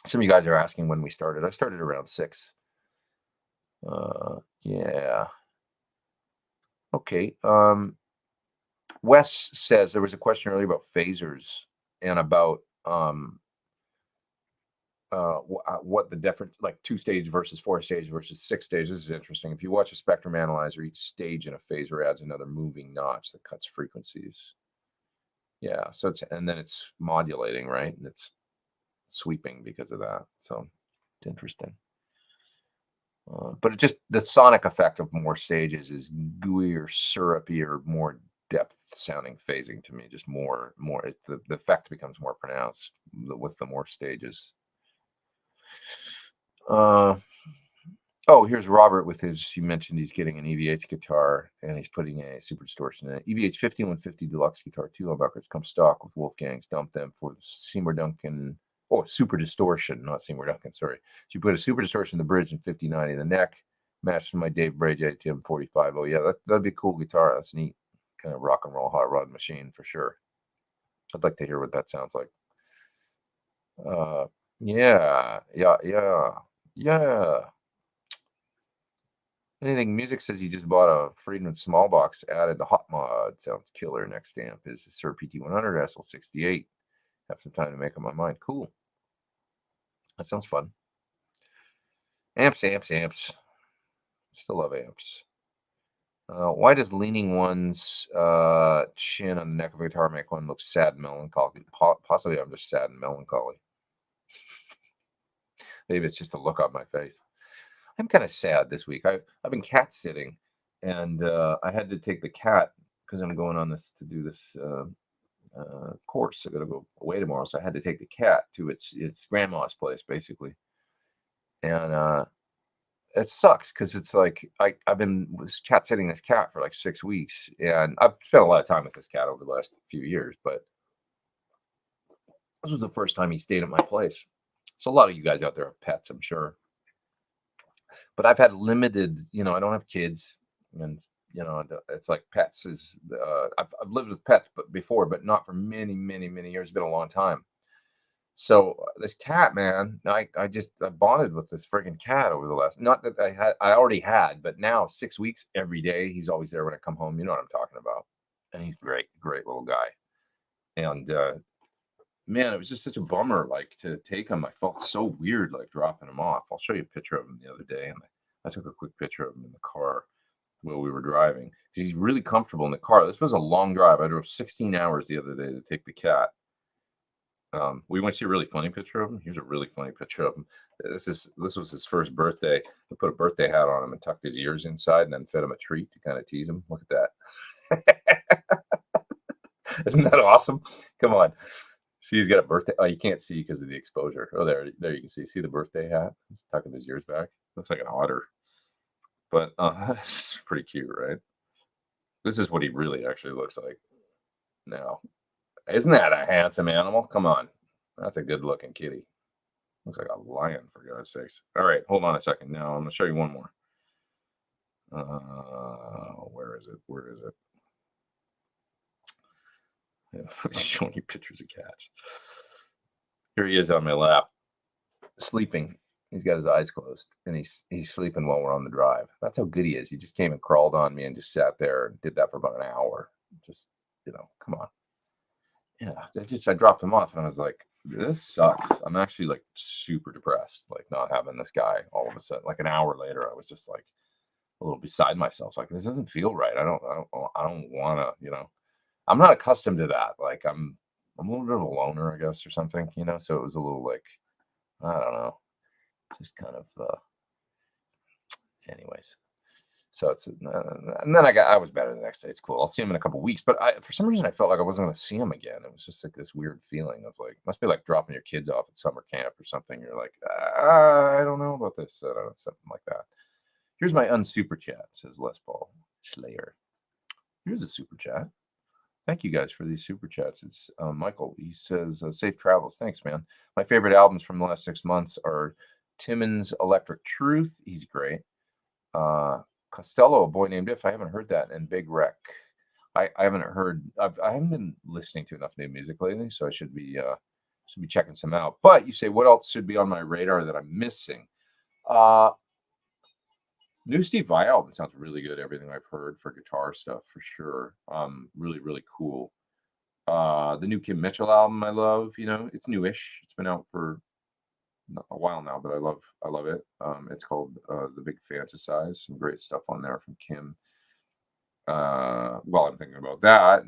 S1: Some of you guys are asking when we started. I started around 6. Yeah. Okay. Wes says there was a question earlier about phasers and about what the difference, like 2-stage versus 4-stage versus 6-stage. This is interesting. If you watch a spectrum analyzer, each stage in a phaser adds another moving notch that cuts frequencies. Yeah. So and then it's modulating, right? And it's sweeping because of that. So it's interesting. But it just, the sonic effect of more stages is gooier, syrupier, more depth sounding phasing to me. Just more, the effect becomes more pronounced with the more stages. Oh, here's Robert with you mentioned he's getting an EVH guitar and he's putting a super distortion in it. EVH 5150 deluxe guitar, 2 humbuckers come stock with Wolfgang's. Dump them for Seymour Duncan Oh, super distortion, not Seymour Duncan, sorry. She put a super distortion in the bridge in 5090 in the neck, matched my Dave Bray JTM 45. Oh, yeah, that'd be a cool guitar. That's neat. Kind of rock and roll hot rod machine for sure. I'd like to hear what that sounds like. Yeah, yeah, yeah, yeah. Anything music says you just bought a Friedman small box, added the hot mod. Sounds killer. Next amp is a Sir PT100 SL68. Have some time to make up my mind. Cool. That sounds fun. Amps, amps, amps. Still love amps. Why does leaning one's chin on the neck of a guitar make one look sad and melancholy? Possibly I'm just sad and melancholy. Maybe it's just the look on my face. I'm kind of sad this week. I've been cat sitting, and I had to take the cat because I'm going on this to do this course. I got to go away tomorrow, so I had to take the cat to its grandma's place, basically. And it sucks because it's like I've been cat sitting this cat for like 6 weeks, and I've spent a lot of time with this cat over the last few years, but this was the first time he stayed at my place. So a lot of you guys out there have pets, I'm sure. But I've had limited, I don't have kids, and it's like pets is. I've lived with pets, but before, but not for many, many, many years. It's been a long time. So this cat, man, I bonded with this freaking cat over the last. Not that I already had, but now 6 weeks every day. He's always there when I come home. You know what I'm talking about. And he's great little guy. And man, it was just such a bummer, like to take him. I felt so weird, like dropping him off. I'll show you a picture of him the other day, and I took a quick picture of him in the car while we were driving. He's really comfortable in the car. This was a long drive. I drove 16 hours the other day to take the cat. We want to see a really funny picture of him. Here's a really funny picture of him. This was his first birthday. I put a birthday hat on him and tucked his ears inside, and then fed him a treat to kind of tease him. Look at that. Isn't that awesome? Come on. See, he's got a birthday. Oh, you can't see because of the exposure. Oh, there you can see. See the birthday hat? He's tucking his ears back. Looks like an otter. But it's pretty cute, right? This is what he really actually looks like now. Isn't that a handsome animal? Come on. That's a good looking kitty. Looks like a lion, for God's sakes. All right, hold on a second. Now I'm going to show you one more. Where is it? Where is it? I'm showing you pictures of cats. Here he is on my lap, sleeping. He's got his eyes closed, and he's sleeping while we're on the drive. That's how good he is. He just came and crawled on me and just sat there and did that for about an hour. Just, come on. Yeah, I dropped him off, and I was like, this sucks. I'm actually like super depressed, like not having this guy all of a sudden. Like an hour later, I was just like a little beside myself. Like, this doesn't feel right. I don't want to, I'm not accustomed to that. Like I'm a little bit of a loner, I guess, or something, so it was a little like, I don't know, just kind of, anyways. So it's, and then I was better the next day. It's cool. I'll see him in a couple weeks, but for some reason I felt like I wasn't going to see him again. It was just like this weird feeling of like, must be like dropping your kids off at summer camp or something. You're like, I don't know about this, something like that. Here's my unsuper chat, says Les Paul Slayer. Here's a super chat. Thank you guys for these super chats. It's Michael. He says, safe travels. Thanks, man. My favorite albums from the last 6 months are Timmons' Electric Truth. He's great. Costello, A Boy Named If. I haven't heard that. And Big Wreck. I haven't heard. I haven't been listening to enough new music lately, so I should be checking some out. But you say, what else should be on my radar that I'm missing? New Steve Vai album sounds really good. Everything I've heard for guitar stuff, for sure. Really, really cool. The new Kim Mitchell album, I love. It's newish. It's been out for a while now, but I love it. It's called The Big Fantasize. Some great stuff on there from Kim. While I'm thinking about that,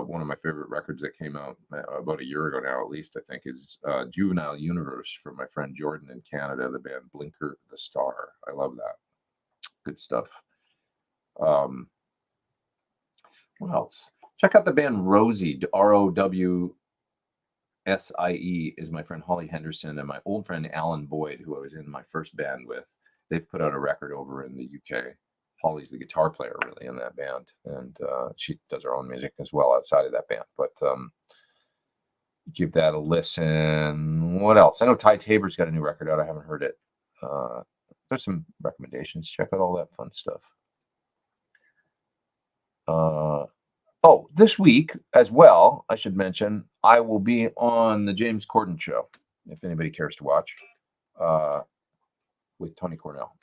S1: one of my favorite records that came out about a year ago now, at least, I think, is Juvenile Universe from my friend Jordan in Canada, the band Blinker the Star. I love that. Good stuff. What else? Check out the band Rosie. ROWSIE is my friend Holly Henderson and my old friend Alan Boyd, who I was in my first band with. They've put out a record over in the UK. Holly's the guitar player really in that band, and she does her own music as well outside of that band. But give that a listen. What else? I know Ty Tabor's got a new record out. I haven't heard it. There's some recommendations. Check out all that fun stuff. This week as well, I should mention, I will be on the James Corden show, if anybody cares to watch, with Tony Cornell,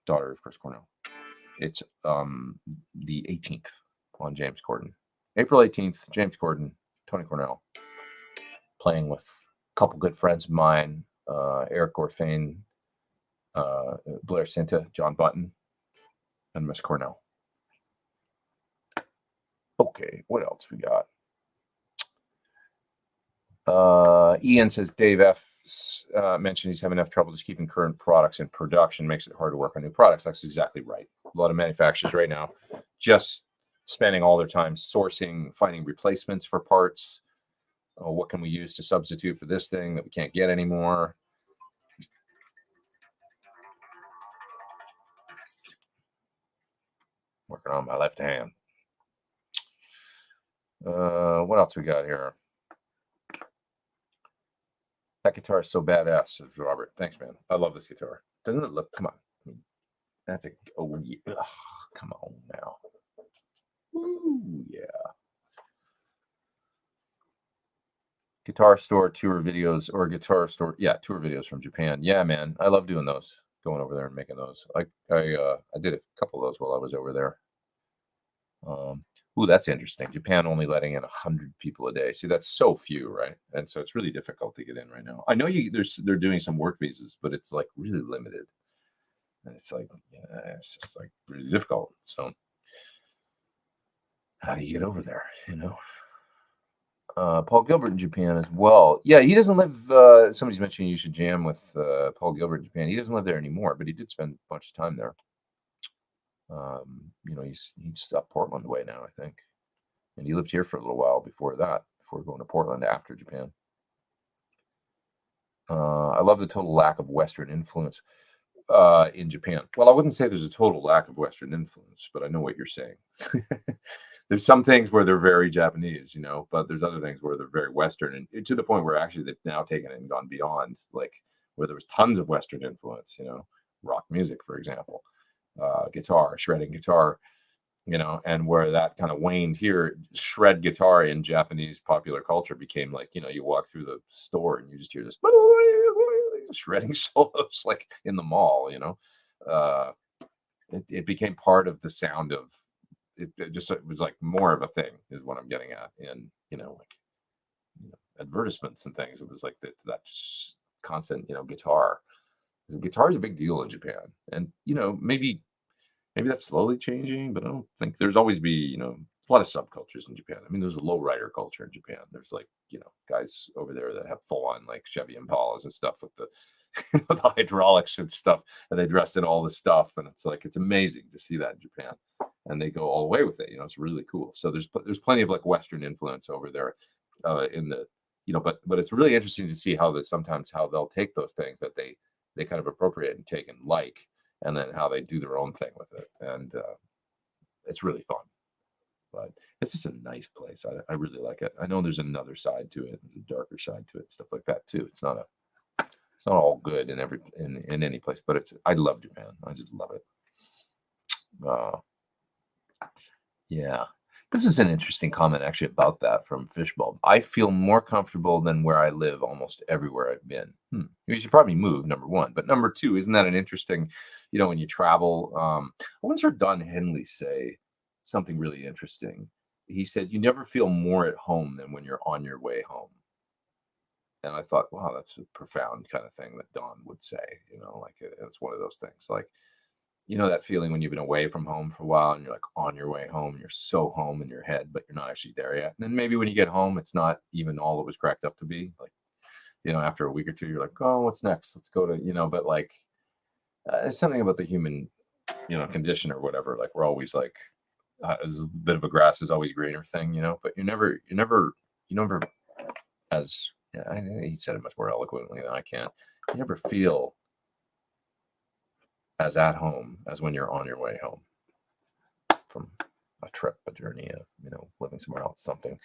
S1: daughter of Chris Cornell. It's the 18th on James Corden. April 18th, James Corden, Tony Cornell, playing with a couple good friends of mine, Eric Gorfain, Blair Cinta, John Button, and Miss Cornell. Okay, what else we got? Ian says Dave F. Mentioned he's having enough trouble just keeping current products in production. Makes it hard to work on new products. That's exactly right. A lot of manufacturers right now just spending all their time sourcing, finding replacements for parts. What can we use to substitute for this thing that we can't get anymore? Working on my left hand. What else we got here? That guitar is so badass, says Robert. Thanks, man. I love this guitar. Doesn't it look? Come on. That's a. Oh, yeah. Ugh, come on now. Ooh, yeah. Guitar store tour videos or guitar store. Yeah, tour videos from Japan. Yeah, man. I love doing those. Going over there and making those. I did a couple of those while I was over there. Ooh, that's interesting. Japan only letting in 100 people a day. See, that's so few, right? And so it's really difficult to get in right now. I know they're doing some work visas, but it's like really limited. And it's like, yeah, it's just like really difficult. So how do you get over there? Paul Gilbert in Japan as well. Yeah, he doesn't live. Somebody's mentioning you should jam with Paul Gilbert in Japan. He doesn't live there anymore, but he did spend a bunch of time there. He's up Portland way now, I think, and he lived here for a little while before going to Portland after Japan. I love the total lack of Western influence in Japan. Well, I wouldn't say there's a total lack of Western influence, but I know what you're saying. There's some things where they're very Japanese, but there's other things where they're very Western, and to the point where actually they've now taken it and gone beyond, like where there was tons of Western influence, rock music, for example. Guitar, shredding guitar, and where that kind of waned here, shred guitar in Japanese popular culture became like, you walk through the store and you just hear this shredding solos like in the mall, it became part of the sound of it. It was like more of a thing is what I'm getting at in, advertisements and things. It was like that constant, guitar. Guitar is a big deal in Japan, and maybe that's slowly changing, but I don't think there's always be a lot of subcultures in Japan. I mean, there's a lowrider culture in Japan. There's like guys over there that have full on like Chevy Impalas and stuff with the the hydraulics and stuff, and they dress in all this stuff, and it's amazing to see that in Japan, and they go all the way with it. It's really cool. So there's plenty of like Western influence over there in the but it's really interesting to see how they'll take those things that they kind of appropriate and take and like, and then how they do their own thing with it. And it's really fun. But it's just a nice place. I really like it. I know there's another side to it, a darker side to it, stuff like that too. It's not all good in any place, but I love Japan. I just love it. Yeah. This is an interesting comment actually about that from Fishbulb. I feel more comfortable than where I live almost everywhere I've been. You should probably move, number one. But number two, isn't that an interesting, when you travel? I once heard Don Henley say something really interesting. He said, you never feel more at home than when you're on your way home. And I thought, wow, that's a profound kind of thing that Don would say, like it's one of those things. Like, that feeling when you've been away from home for a while and you're like on your way home, you're so home in your head, but you're not actually there yet. And then maybe when you get home, it's not even all it was cracked up to be. Like, after a week or two, you're like, oh, what's next? Let's go to, but like, it's something about the human, condition or whatever. Like we're always like, there's a bit of a grass is always greener thing, but you never as he said it much more eloquently than I can. You never feel as at home as when you're on your way home from a trip, a journey, living somewhere else, something.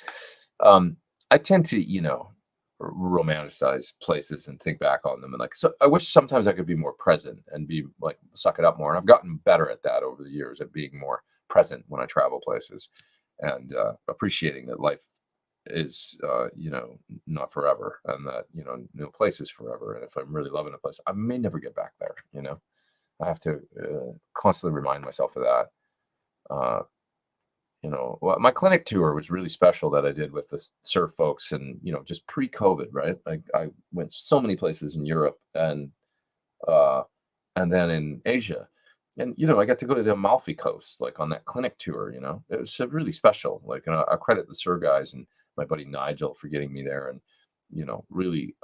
S1: I tend to, romanticize places and think back on them, and like, so I wish sometimes I could be more present and be like, suck it up more. And I've gotten better at that over the years, at being more present when I travel places, and appreciating that life is, not forever, and that, no place is forever. And if I'm really loving a place, I may never get back there. I have to constantly remind myself of that. Uh, well, my clinic tour was really special that I did with the surf folks, and just pre-COVID, right? I went so many places in Europe, uh, and then in Asia, and I got to go to the Amalfi Coast, like on that clinic tour. It was really special. Like, and I credit the Sur guys and my buddy Nigel for getting me there, and really,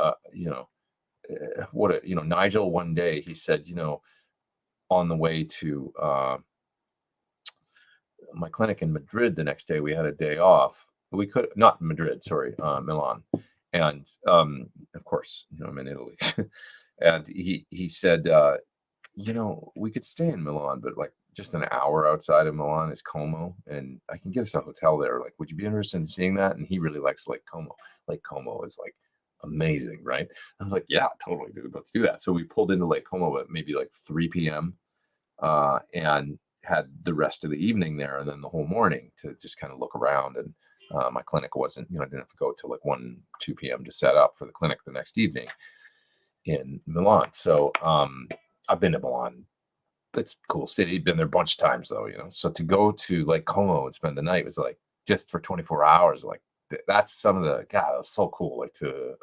S1: what a Nigel, one day he said, on the way to my clinic in Madrid the next day, we had a day off. We could not Madrid, sorry, Milan, and of course, I'm in Italy, and he said, we could stay in Milan, but like just an hour outside of Milan is Como, and I can get us a hotel there. Like, would you be interested in seeing that? And he really likes Lake Como. Lake Como is like amazing, right? I was like, yeah, totally, dude, let's do that. So we pulled into Lake Como at maybe like 3 p.m. And had the rest of the evening there, and then the whole morning to just kind of look around. And my clinic wasn't, I didn't have to go till like 2 p.m. to set up for the clinic the next evening in Milan. So I've been to Milan. It's a cool city. Been there a bunch of times though, So to go to Lake Como and spend the night was like, just for 24 hours, like that's some of the, God, that was so cool. Like to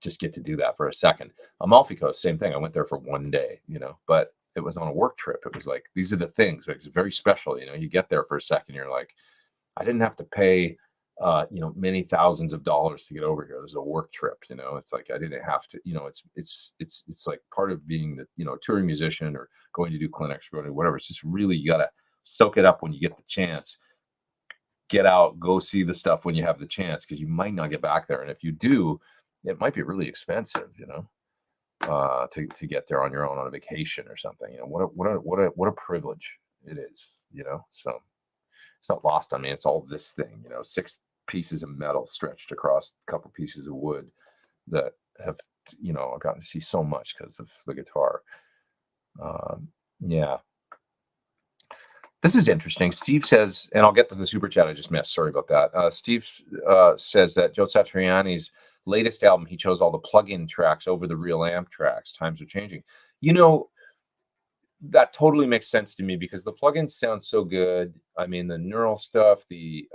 S1: just get to do that for a second. Amalfi Coast, same thing. I went there for one day, but it was on a work trip. It was like, these are the things. It's very special. You get there for a second, you're like, I didn't have to pay, many thousands of dollars to get over here. It was a work trip. It's like, I didn't have to, it's like part of being the, touring musician or going to do clinics or going to whatever. It's just really, you got to soak it up when you get the chance. Get out, go see the stuff when you have the chance, because you might not get back there. And if you do, it might be really expensive, to get there on your own on a vacation or something. What a privilege it is, So it's not lost on me. It's all this thing, 6 pieces of metal stretched across a couple pieces of wood that have, I've gotten to see so much because of the guitar. Yeah. This is interesting. Steve says, and I'll get to the super chat I just missed. Sorry about that. Steve says that Joe Satriani's latest album, he chose all the plug-in tracks over the real amp tracks. Times are changing. That totally makes sense to me, because the plugins sound so good. I mean, the neural stuff, the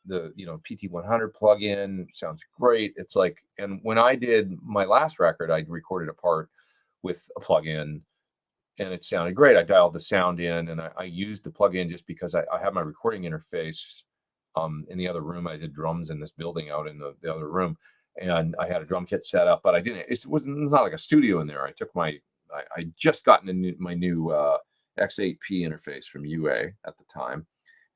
S1: PT100 plugin sounds great. It's like, and when I did my last record, I recorded a part with a plugin, and it sounded great. I dialed the sound in, and I used the plugin just because I have my recording interface in the other room. I did drums in this building out in the other room, and I had a drum kit set up, but I didn't. It's not like a studio in there. I took I just gotten my new X8P interface from UA at the time,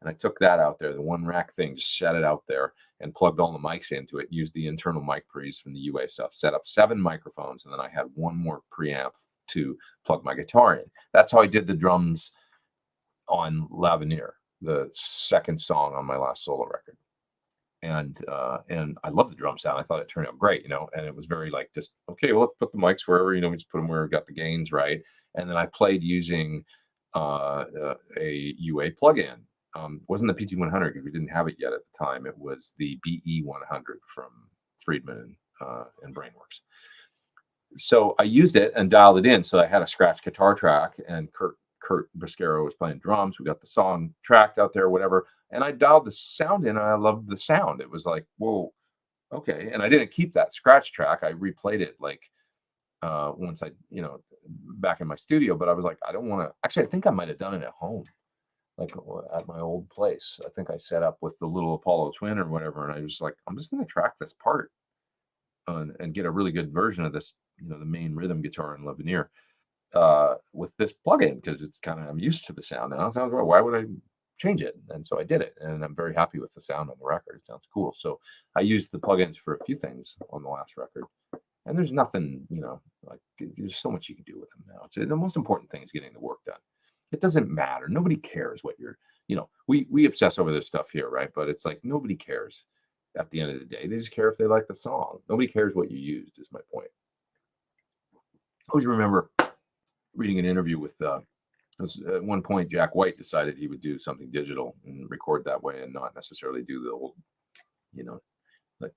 S1: and I took that out there, the one rack thing, just set it out there and plugged all the mics into it. Used the internal mic pre's from the UA stuff. Set up 7 microphones, and then I had one more preamp to plug my guitar in. That's how I did the drums on L'Avenir, the second song on my last solo record. And I love the drum sound. I thought it turned out great, and it was very like, just, okay, well, let's put the mics wherever, we just put them where we got the gains right. And then I played using a UA plugin. Wasn't the PT100, because we didn't have it yet at the time. It was the BE100 from Friedman and Brainworks. So I used it and dialed it in. So I had a scratch guitar track, and Kurt Briscaro was playing drums. We got the song tracked out there, whatever. And I dialed the sound in, and I loved the sound. It was like, whoa, okay. And I didn't keep that scratch track. I replayed it like once I, back in my studio. But I was like, I don't want to. Actually, I think I might have done it at home, like at my old place. I think I set up with the little Apollo Twin or whatever. And I was like, I'm just going to track this part and get a really good version of this, the main rhythm guitar in L'Avenir with this plugin, because it's kind of, I'm used to the sound now. It sounds right. Why would I change it? And so I did it, and I'm very happy with the sound on the record. It sounds cool. So I used the plugins for a few things on the last record, and there's nothing, like, there's so much you can do with them now. It's the most important thing is getting the work done. It doesn't matter. Nobody cares what you're, we obsess over this stuff here, right? But it's like, nobody cares at the end of the day. They just care if they like the song. Nobody cares what you used, is my point. I always remember reading an interview with, at one point, Jack White decided he would do something digital and record that way and not necessarily do the old, you know, like,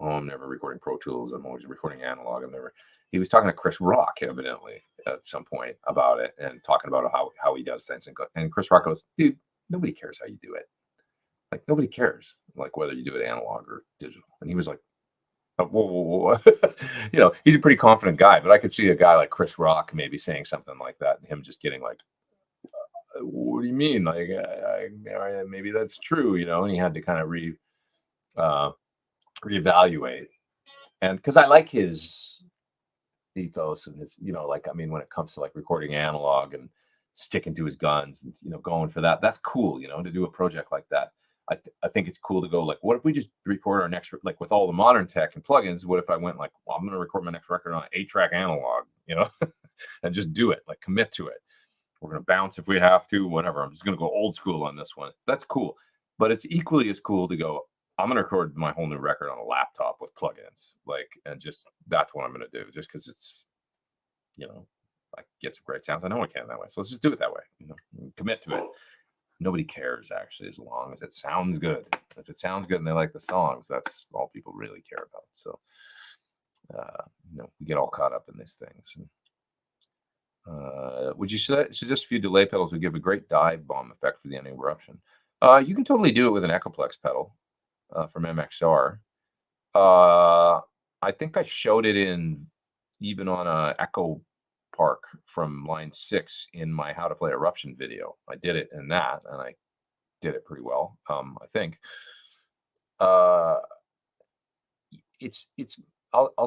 S1: oh, I'm never recording Pro Tools. I'm always recording analog. He was talking to Chris Rock, evidently, at some point about it and talking about how he does things. And Chris Rock goes, dude, nobody cares how you do it. Like, nobody cares, like, whether you do it analog or digital. And he was like, whoa, whoa, whoa. He's a pretty confident guy, but I could see a guy like Chris Rock maybe saying something like that and him just getting like, what do you mean? Like, maybe that's true, and he had to kind of reevaluate. And because I like his ethos and his, when it comes to like recording analog and sticking to his guns and, going for that, that's cool, to do a project like that. I think it's cool to go like, what if we just record our next, like with all the modern tech and plugins, what if I went like, well, I'm going to record my next record on an 8-track analog, and just do it, like commit to it. We're going to bounce if we have to, whatever. I'm just going to go old school on this one. That's cool. But it's equally as cool to go, I'm going to record my whole new record on a laptop with plugins, and just, that's what I'm going to do, just because it's, I get some great sounds. I know I can that way. So let's just do it that way, commit to it. Nobody cares, actually, as long as it sounds good. If it sounds good and they like the songs, that's all people really care about. So, we get all caught up in these things. Would you suggest a few delay pedals would give a great dive bomb effect for the ending eruption? You can totally do it with an Echoplex pedal from MXR. I think I showed it even on a Echo Park from line 6 in my How to Play Eruption video. I did it in that, and I did it pretty well. I think. I'll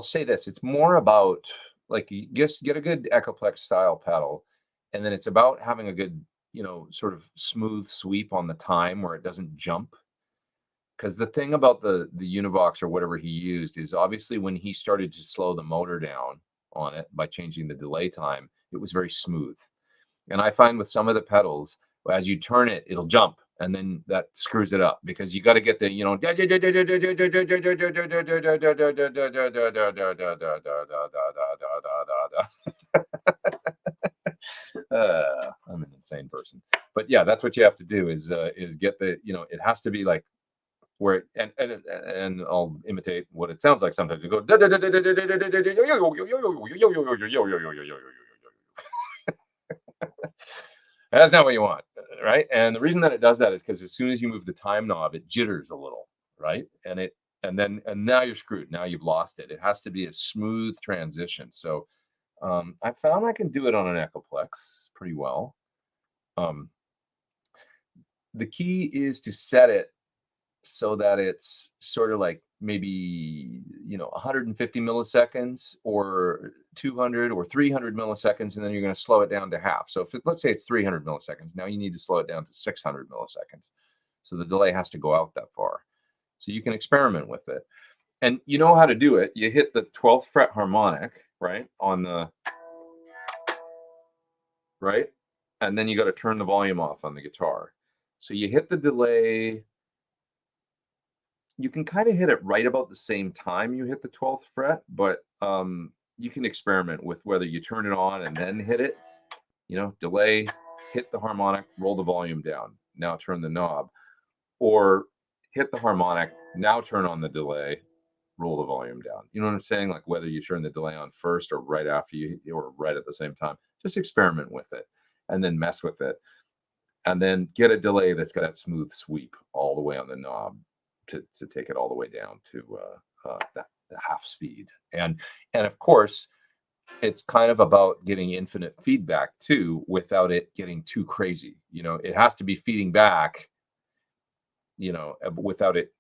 S1: say this. It's more about like you just get a good Echoplex style pedal, and then it's about having a good, sort of smooth sweep on the time where it doesn't jump. Because the thing about the Univox or whatever he used is obviously when he started to slow the motor down on it by changing the delay time, it was very smooth. And I find with some of the pedals, as you turn it, it'll jump, and then that screws it up because you got to get the, I'm an insane person, but yeah, that's what you have to do is get the, it has to be like where and I'll imitate what it sounds like sometimes. You go that's not what you want, right? And the reason that it does that is because as soon as you move the time knob, it jitters a little, right? And now you're screwed. Now you've lost it. It has to be a smooth transition. So I found I can do it on an Echoplex pretty well. The key is to set it so that it's sort of like maybe 150 milliseconds or 200 or 300 milliseconds, and then you're going to slow it down to half. So let's say it's 300 milliseconds, now you need to slow it down to 600 milliseconds. So the delay has to go out that far. So you can experiment with it, and you know how to do it. You hit the 12th fret harmonic, right, on the right, and then you got to turn the volume off on the guitar. So you hit the delay. You can kind of hit it right about the same time you hit the 12th fret, but you can experiment with whether you turn it on and then hit it, delay, hit the harmonic, roll the volume down, now turn the knob, or hit the harmonic, now turn on the delay, roll the volume down. You know what I'm saying? Like whether you turn the delay on first or right after or right at the same time, just experiment with it and then mess with it. And then get a delay that's got that smooth sweep all the way on the knob to take it all the way down to the half speed. And of course, it's kind of about getting infinite feedback too, without it getting too crazy. It has to be feeding back, without it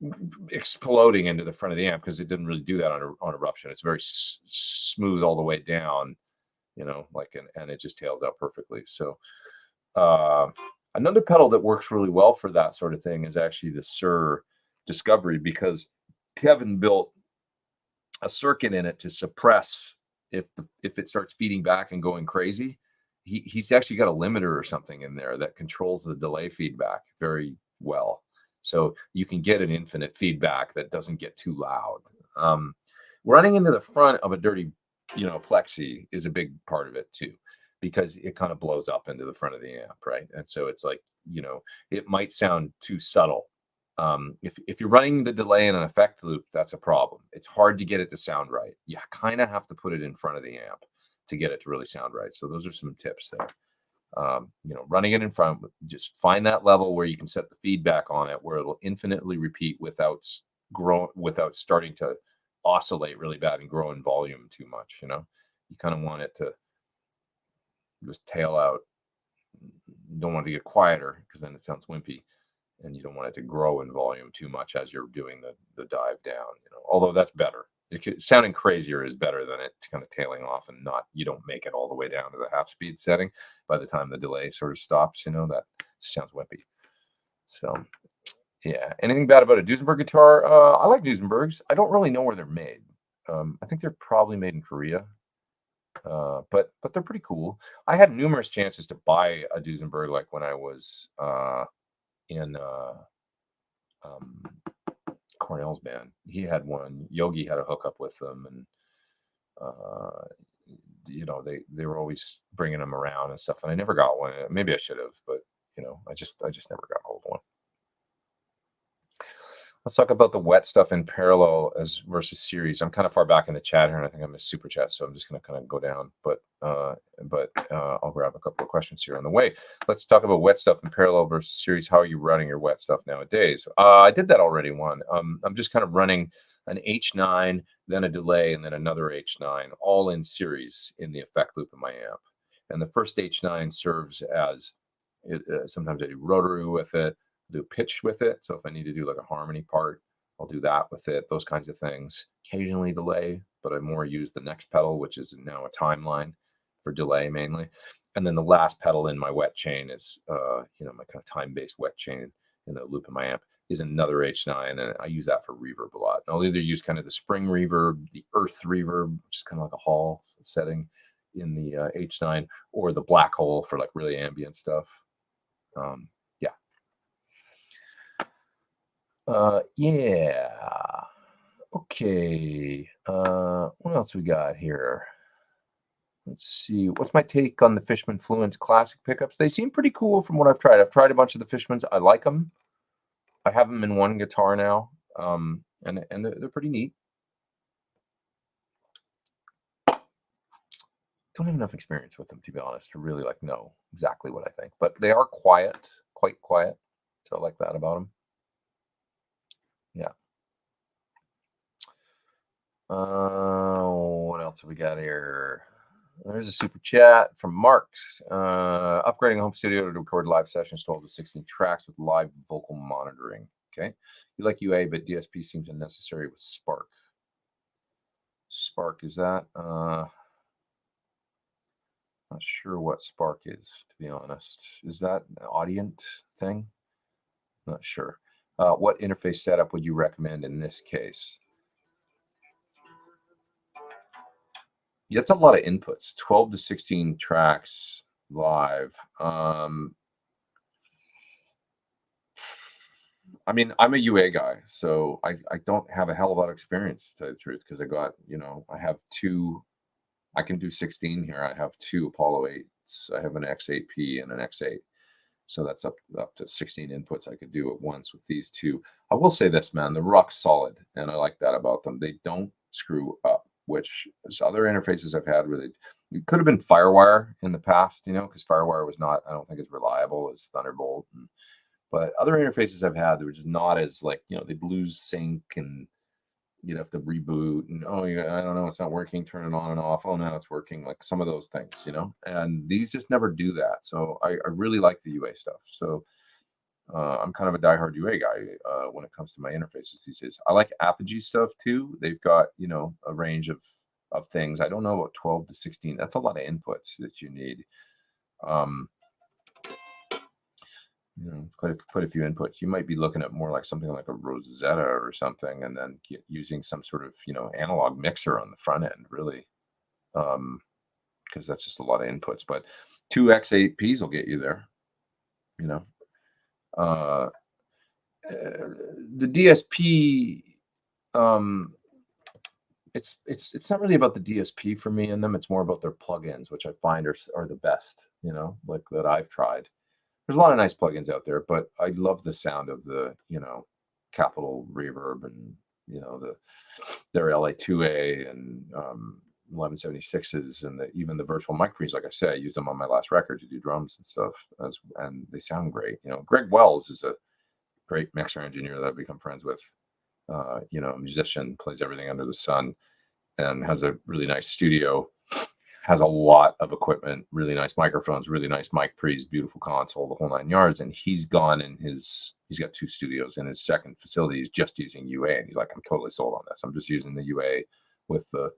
S1: exploding into the front of the amp, because it didn't really do that on Eruption. It's very smooth all the way down, and it just tails out perfectly. So another pedal that works really well for that sort of thing is actually the Sir Discovery, because Kevin built a circuit in it to suppress if it starts feeding back and going crazy. He's actually got a limiter or something in there that controls the delay feedback very well. So you can get an infinite feedback that doesn't get too loud. Running into the front of a dirty, plexi is a big part of it too, because it kind of blows up into the front of the amp, right? And so it's like, it might sound too subtle. If you're running the delay in an effect loop, that's a problem. It's hard to get it to sound right. You kind of have to put it in front of the amp to get it to really sound right. So those are some tips there. Running it in front, just find that level where you can set the feedback on it, where it'll infinitely repeat without starting to oscillate really bad and grow in volume too much. You kind of want it to just tail out. You don't want it to get quieter because then it sounds wimpy, and you don't want it to grow in volume too much as you're doing the dive down. Although that's better. Sounding crazier is better than it kind of tailing off, and you don't make it all the way down to the half speed setting by the time the delay sort of stops. That sounds wimpy. So yeah. Anything bad about a Duesenberg guitar? I like Duesenbergs. I don't really know where they're made. I think they're probably made in Korea. But they're pretty cool. I had numerous chances to buy a Duesenberg, like when I was in Cornell's band. He had one. Yogi had a hookup with them, and they were always bringing them around and stuff. And I never got one. Maybe I should have, but I just never got hold of one. Let's talk about the wet stuff in parallel as versus series. I'm kind of far back in the chat here, and I think I'm a super chat, so I'm just going to kind of go down. But I'll grab a couple of questions here on the way. Let's talk about wet stuff in parallel versus series. How are you running your wet stuff nowadays? I did that already. I'm just kind of running an H9, then a delay, and then another H9, all in series in the effect loop of my amp. And the first H9 serves as sometimes I do rotary with it. Do pitch with it. So if I need to do like a harmony part, I'll do that with it, those kinds of things. Occasionally delay, but I more use the next pedal, which is now a timeline for delay mainly. And then the last pedal in my wet chain is, my kind of time-based wet chain in the loop of my amp is another H9, and I use that for reverb a lot. And I'll either use kind of the spring reverb, the earth reverb, which is kind of like a hall setting in the H9, or the black hole for like really ambient stuff. Yeah. Okay. What else we got here? Let's see. What's my take on the Fishman Fluence classic pickups? They seem pretty cool from what I've tried. I've tried a bunch of the Fishmans. I like them. I have them in one guitar now, and they're pretty neat. Don't have enough experience with them, to be honest, to really know exactly what I think. But they are quiet, quite quiet. So I like that about them. Yeah. What else have we got here? There's a super chat from Mark. Upgrading a home studio to record live sessions 12 to 16 tracks with live vocal monitoring. Okay. You like UA, but DSP seems unnecessary with Spark. Spark, is that? Not sure what Spark is, to be honest. Is that an Audient thing? Not sure. What interface setup would you recommend in this case? Yeah, that's a lot of inputs. 12 to 16 tracks live. I mean, I'm a UA guy, so I don't have a hell of a lot of experience, to tell you the truth, because I got, I have two. I can do 16 here. I have two Apollo 8s. I have an X8P and an X8. So that's up to 16 inputs I could do at once with these two. I will say this, man, they're rock solid, and I like that about them. They don't screw up, which is other interfaces I've had where it could have been Firewire in the past, because Firewire was not, I don't think, as reliable as Thunderbolt. But other interfaces I've had, they were just not as they'd lose sync, and you'd have to reboot, and I don't know, it's not working, turn it on and off. Oh, now it's working, like some of those things, and these just never do that. So I really like the UA stuff. So I'm kind of a diehard UA guy when it comes to my interfaces these days. I like Apogee stuff too. They've got, a range of things. I don't know about 12 to 16. That's a lot of inputs that you need. Quite a few inputs. You might be looking at more like something like a Rosetta or something, and then using some sort of analog mixer on the front end, really, because that's just a lot of inputs. But two X8Ps will get you there, the DSP, it's not really about the DSP for me in them. It's more about their plugins, which I find are the best, like that I've tried. There's a lot of nice plugins out there, but I love the sound of the, Capital Reverb and, their LA2A and 1176s and even the virtual mic pre's. Like I said, I used them on my last record to do drums and stuff, and they sound great. Greg Wells is a great mixer engineer that I've become friends with. A musician, plays everything under the sun, and has a really nice studio, has a lot of equipment, really nice microphones, really nice mic pre's, beautiful console, the whole 9 yards. And he's got 2 studios in his second facility. He's just using UA, and he's like, I'm totally sold on this. I'm just using the UA with the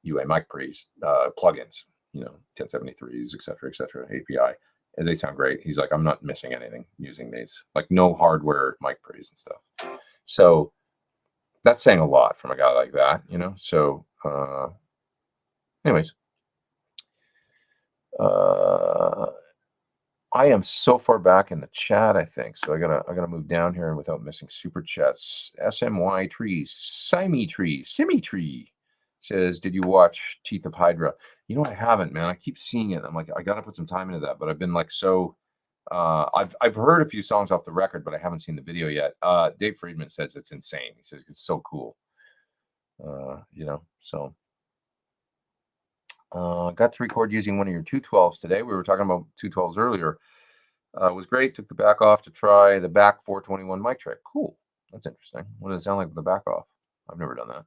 S1: UA mic pre's, plugins, 1073s, et cetera, API. And they sound great. He's like, I'm not missing anything using these, like no hardware mic pre's and stuff. So that's saying a lot from a guy like that, So, anyways, I am so far back in the chat, I think. So I gotta move down here and without missing super chats. SMY Trees, Symmetry says, did you watch Teeth of Hydra? I haven't, man. I keep seeing it. I'm like, I gotta put some time into that, but I've been like I've heard a few songs off the record, but I haven't seen the video yet. Dave Friedman says it's insane. He says it's so cool. So got to record using one of your 212s today. We were talking about 212s earlier. It was great. Took the back off to try the back 421 mic track. Cool. That's interesting. What does it sound like with the back off? I've never done that.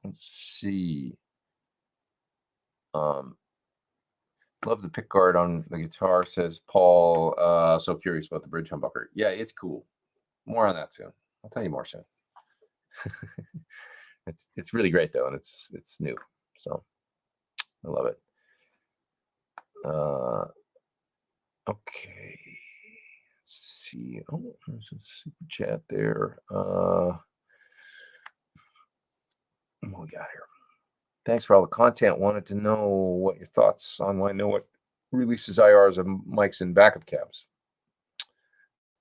S1: Let's see. Love the pick guard on the guitar, says Paul. So curious about the bridge humbucker. Yeah, it's cool. More on that soon. I'll tell you more soon. It's really great though, and it's new, so I love it. Okay, let's see. Oh, there's a super chat there. What we got here? Thanks for all the content. Wanted to know what your thoughts on why no one releases IRs of mics in back of cabs.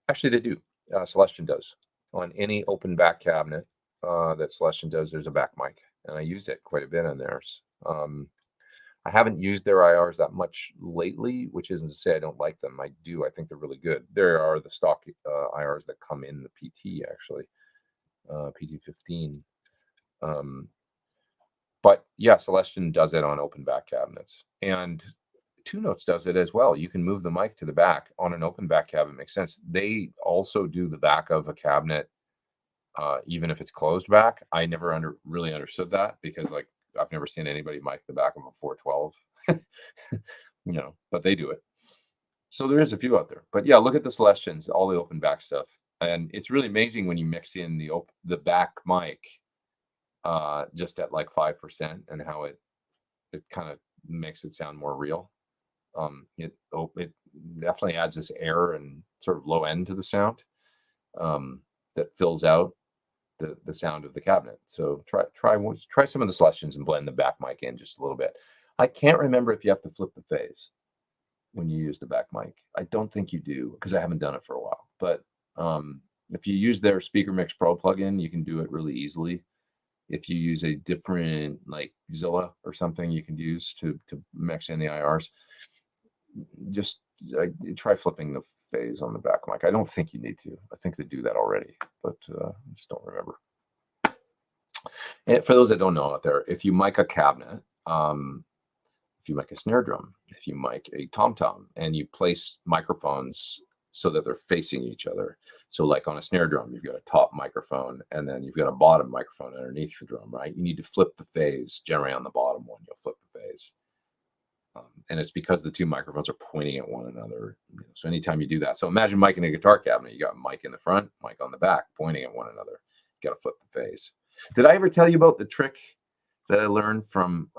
S1: Actually, they do. Celestion does. On any open back cabinet that Celestion does, there's a back mic, and I used it quite a bit on theirs. I haven't used their IRs that much lately, which isn't to say I don't like them. I do. I think they're really good. There are the stock IRs that come in the PT, actually, PT15. But yeah, Celestion does it on open back cabinets, and Two Notes does it as well. You can move the mic to the back on an open back cabinet. Makes sense. They also do the back of a cabinet, even if it's closed back. I never really understood that, because like I've never seen anybody mic the back of a 412, but they do it. So there is a few out there. But yeah, look at the Celestions, all the open back stuff, and it's really amazing when you mix in the back mic just at like 5%, and how it kind of makes it sound more real. It definitely adds this air and sort of low end to the sound that fills out the sound of the cabinet. So try some of the Celestions and blend the back mic in just a little bit. I can't remember if you have to flip the phase when you use the back mic. I don't think you do, because I haven't done it for a while. But if you use their Speaker Mix Pro plugin, you can do it really easily. If you use a different, like Zilla or something, you can use to mix in the IRs. Just try flipping the phase on the back mic. I don't think you need to. I think they do that already, but I just don't remember. And for those that don't know out there, if you mic a cabinet, if you mic a snare drum, if you mic a tom-tom, and you place microphones so that they're facing each other. So like on a snare drum, you've got a top microphone, and then you've got a bottom microphone underneath the drum, right? You need to flip the phase. Generally on the bottom one, you'll flip the phase. And it's because the two microphones are pointing at one another. So anytime you do that, so imagine micing a guitar cabinet. You got mic in the front, mic on the back, pointing at one another. You got to flip the phase. Did I ever tell you about the trick that I learned from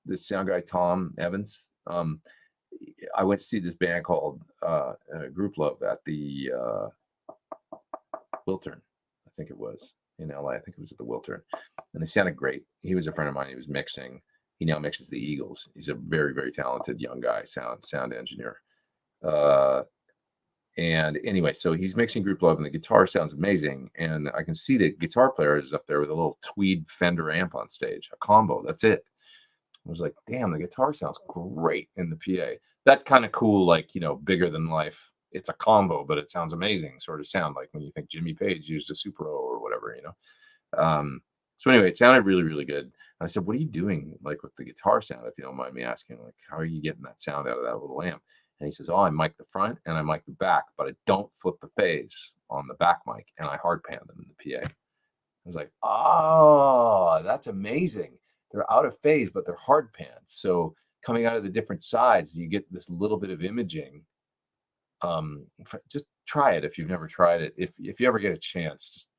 S1: this sound guy, Tom Evans? I went to see this band called Group Love at the Wiltern, I think it was, in LA. I think it was at the Wiltern. And they sounded great. He was a friend of mine. He was mixing. He now mixes the Eagles. He's a very, very talented young guy, sound engineer. Uh, and anyway, so he's mixing Group Love, and the guitar sounds amazing. And I can see the guitar player is up there with a little tweed Fender amp on stage, a combo. That's it. I was like, damn, the guitar sounds great in the PA. That kind of cool, like, bigger than life. It's a combo, but it sounds amazing sort of sound, like when you think Jimmy Page used a Super O or whatever. So anyway, it sounded really, really good. And I said, what are you doing like with the guitar sound, if you don't mind me asking? Like, how are you getting that sound out of that little amp? And he says, oh, I mic the front and I mic the back, but I don't flip the phase on the back mic, and I hard pan them in the PA. I was like, oh, that's amazing. They're out of phase, but they're hard pans. So coming out of the different sides, you get this little bit of imaging. Just try it if you've never tried it. If you ever get a chance, just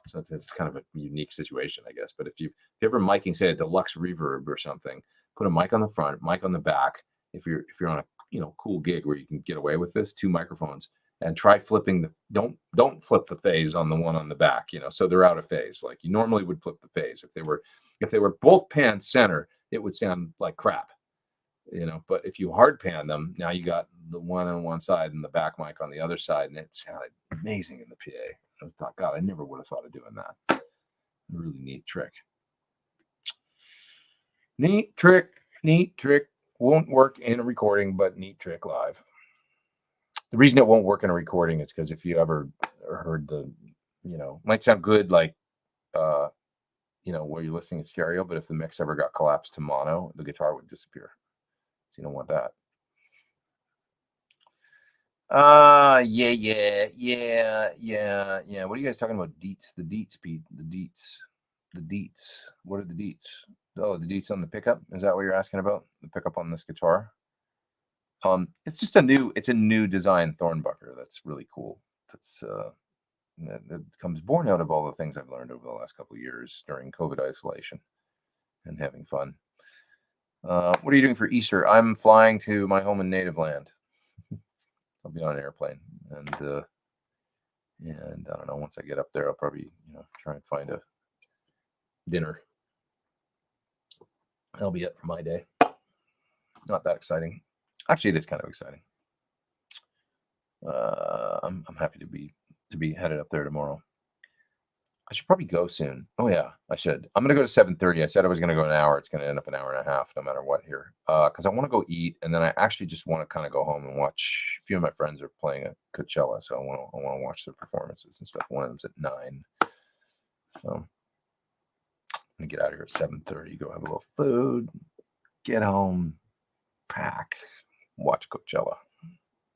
S1: so it's kind of a unique situation, I guess. But if you ever miking, say, a deluxe reverb or something, put a mic on the front, mic on the back. If you're on a cool gig where you can get away with this, 2 microphones, and try flipping don't flip the phase on the one on the back, so they're out of phase. Like you normally would flip the phase. If they were both pan center, it would sound like crap, but if you hard pan them, now you got the one on one side and the back mic on the other side, and it sounded amazing in the PA. I thought, God, I never would have thought of doing that. Really neat trick. Neat trick. Won't work in a recording, but neat trick live. The reason it won't work in a recording is because if you ever heard might sound good, like, where you're listening in stereo, but if the mix ever got collapsed to mono, the guitar would disappear. So you don't want that. Yeah. What are you guys talking about? Deets, the deets, Pete, the deets. What are the deets? Oh, the deets on the pickup. Is that what you're asking about? The pickup on this guitar? It's just a new design Thornbucker. That's really cool. That's that comes born out of all the things I've learned over the last couple of years during COVID isolation and having fun. What are you doing for Easter? I'm flying to my home and native land. I'll be on an airplane, and I don't know. Once I get up there, I'll probably try and find a dinner. That'll be it for my day. Not that exciting. Actually, it is kind of exciting. I'm happy to be headed up there tomorrow. I should probably go soon. Oh yeah, I should. I'm gonna go to 7:30. I said I was gonna go an hour. It's gonna end up an hour and a half, no matter what here. Because I want to go eat, and then I actually just want to kind of go home and watch. A few of my friends are playing at Coachella, so I want to watch their performances and stuff. One of them's at 9, so I'm gonna get out of here at 7:30. Go have a little food, get home, pack, watch Coachella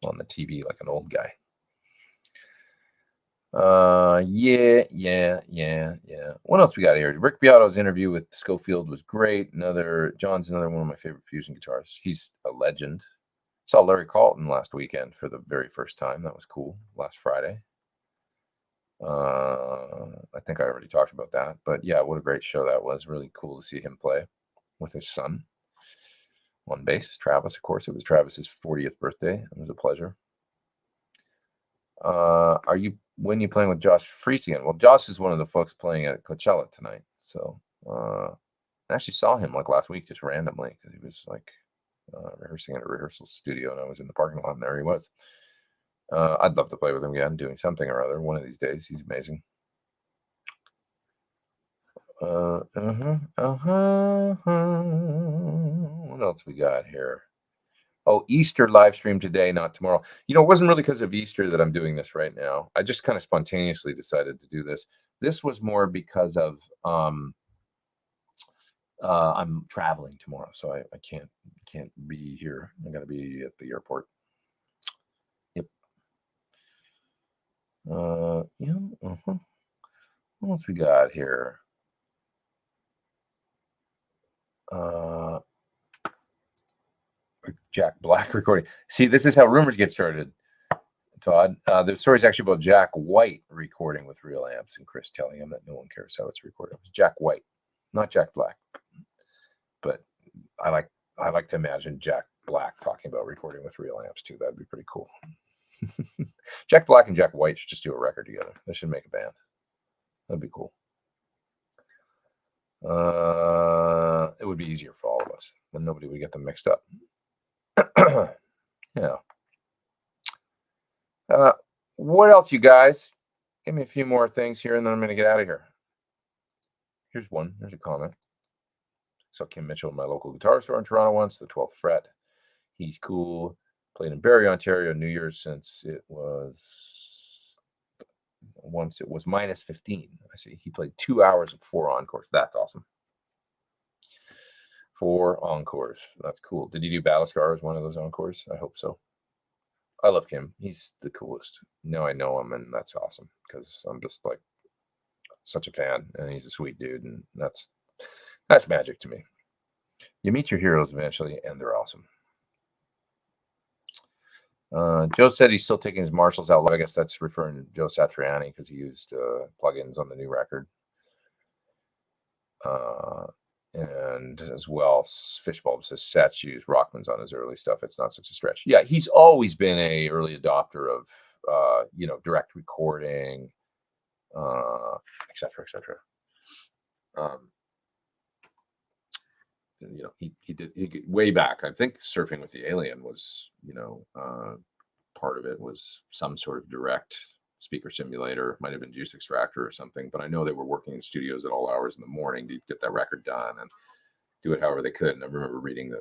S1: on the TV like an old guy. Yeah. What else we got here? Rick Beato's interview with Schofield was great. John's another one of my favorite fusion guitarists. He's a legend. Saw Larry Carlton last weekend for the very first time. That was cool. Last Friday. I think I already talked about that, but yeah, what a great show that was. Really cool to see him play with his son on bass, Travis. Of course, it was Travis's 40th birthday. It was a pleasure. When you playing with Josh Freese again? Well, Josh is one of the folks playing at Coachella tonight. So I actually saw him like last week, just randomly, because he was like rehearsing at a rehearsal studio, and I was in the parking lot, and there he was. I'd love to play with him again, doing something or other one of these days. He's amazing. What else we got here? Oh, Easter live stream today, not tomorrow. It wasn't really because of Easter that I'm doing this right now. I just kind of spontaneously decided to do this. This was more because of I'm traveling tomorrow, so I can't be here. I got to be at the airport. Yep. What else we got here? Jack Black recording. See, this is how rumors get started, Todd. The story's actually about Jack White recording with real amps, and Chris telling him that no one cares how it's recorded. It was Jack White, not Jack Black. But I like to imagine Jack Black talking about recording with real amps too. That'd be pretty cool. Jack Black and Jack White should just do a record together. They should make a band. That'd be cool. It would be easier for all of us. Then nobody would get them mixed up. Yeah. Uh, what else, you guys? Give me a few more things here, and then I'm going to get out of here. Here's one. Here's a comment. Saw Kim Mitchell in my local guitar store in Toronto once, the 12th fret. He's cool. Played in Barrie, Ontario, New Year's since it was minus 15. I see. He played 2 hours of 4 encores. That's awesome. 4 encores. That's cool. Did he do Battle Scar as one of those encores? I hope so. I love Kim. He's the coolest. Now I know him, and that's awesome because I'm just like such a fan, and he's a sweet dude, and that's magic to me. You meet your heroes eventually, and they're awesome. Joe said he's still taking his Marshalls out live. I guess that's referring to Joe Satriani because he used plugins on the new record. And as well, Fishbulb says Satch used Rockman's on his early stuff. It's not such a stretch. Yeah, he's always been a early adopter of direct recording, et cetera, et cetera. He did way back. I think Surfing with the Alien was, part of it was some sort of direct speaker simulator. Might have been Juice Extractor or something, but I know they were working in studios at all hours in the morning to get that record done and do it however they could. And I remember reading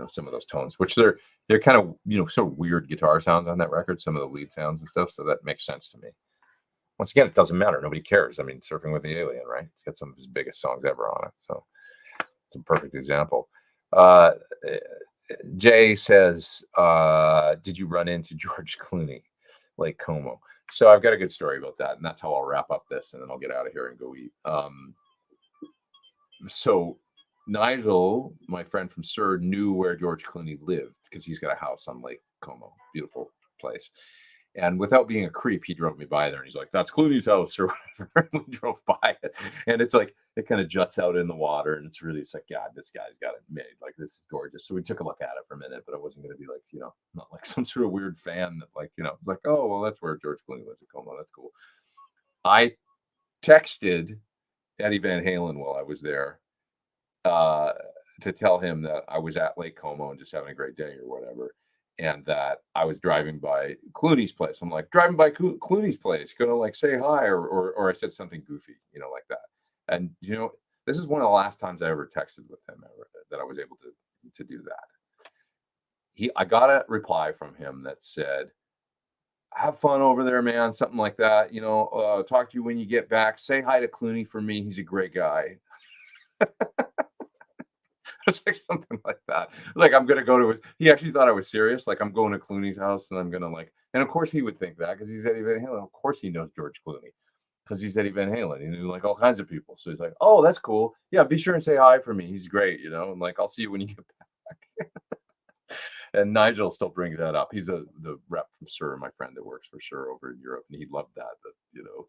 S1: some of those tones, which they're kind of, sort of weird guitar sounds on that record, some of the lead sounds and stuff. So that makes sense to me. Once again, it doesn't matter. Nobody cares. I mean, Surfing with the Alien, right? It's got some of his biggest songs ever on it. So it's a perfect example. Jay says, did you run into George Clooney, Lake Como? So I've got a good story about that, and that's how I'll wrap up this, and then I'll get out of here and go eat. So Nigel, my friend from Sur, knew where George Clooney lived because he's got a house on Lake Como, beautiful place. And without being a creep, he drove me by there, and he's like, "That's Clooney's house," or whatever. We drove by it, and it's like it kind of juts out in the water, and it's like, God, this guy's got it made. Like, this is gorgeous. So we took a look at it for a minute, but I wasn't going to be like, not like some sort of weird fan that was like, oh, well, that's where George Clooney lives in Como. That's cool. I texted Eddie Van Halen while I was there to tell him that I was at Lake Como and just having a great day or whatever. And that I was driving by Clooney's place. I'm like, driving by Clooney's place, gonna like say hi, or I said something goofy, like that. And this is one of the last times I ever texted with him ever, that I was able to do that. I got a reply from him that said, "Have fun over there, man," something like that. Talk to you when you get back. Say hi to Clooney for me. He's a great guy. It's like something like that. Like, I'm gonna go to his. He actually thought I was serious. Like, I'm going to Clooney's house, and I'm gonna and of course he would think that because he's Eddie Van Halen. Of course he knows George Clooney because he's Eddie Van Halen. He knew like all kinds of people. So he's like, "Oh, that's cool. Yeah, be sure and say hi for me. He's great, And like, I'll see you when you get back." And Nigel still brings that up. He's the rep from Sur, my friend that works for Sur over in Europe, and he loved that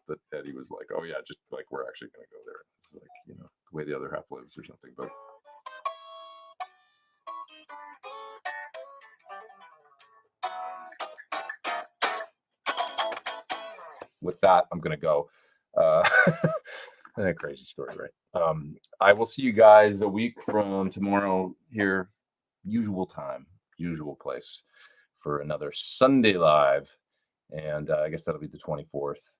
S1: that Eddie was like, "Oh yeah, just like we're actually gonna go there." It's like the way the other half lives or something, but. With that, I'm going to go. A crazy story, right? I will see you guys a week from tomorrow here, usual time, usual place, for another Sunday Live. And I guess that'll be the 24th.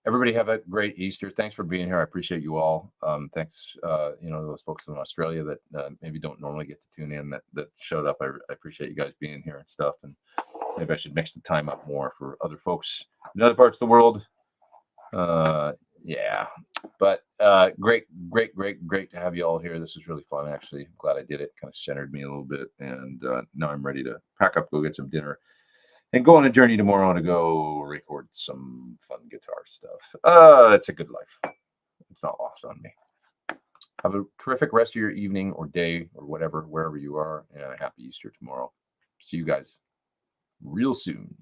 S1: Everybody have a great Easter. Thanks for being here. I appreciate you all. Thanks, those folks in Australia that maybe don't normally get to tune in that showed up. I appreciate you guys being here and stuff. And maybe I should mix the time up more for other folks in other parts of the world. Yeah, but great to have you all here. This was really fun, actually. I'm glad I did it. Kind of centered me a little bit, and now I'm ready to pack up, go get some dinner, and go on a journey tomorrow to go record some fun guitar stuff. It's a good life. It's not lost on me. Have a terrific rest of your evening or day or whatever, wherever you are, and a happy Easter tomorrow. See you guys real soon.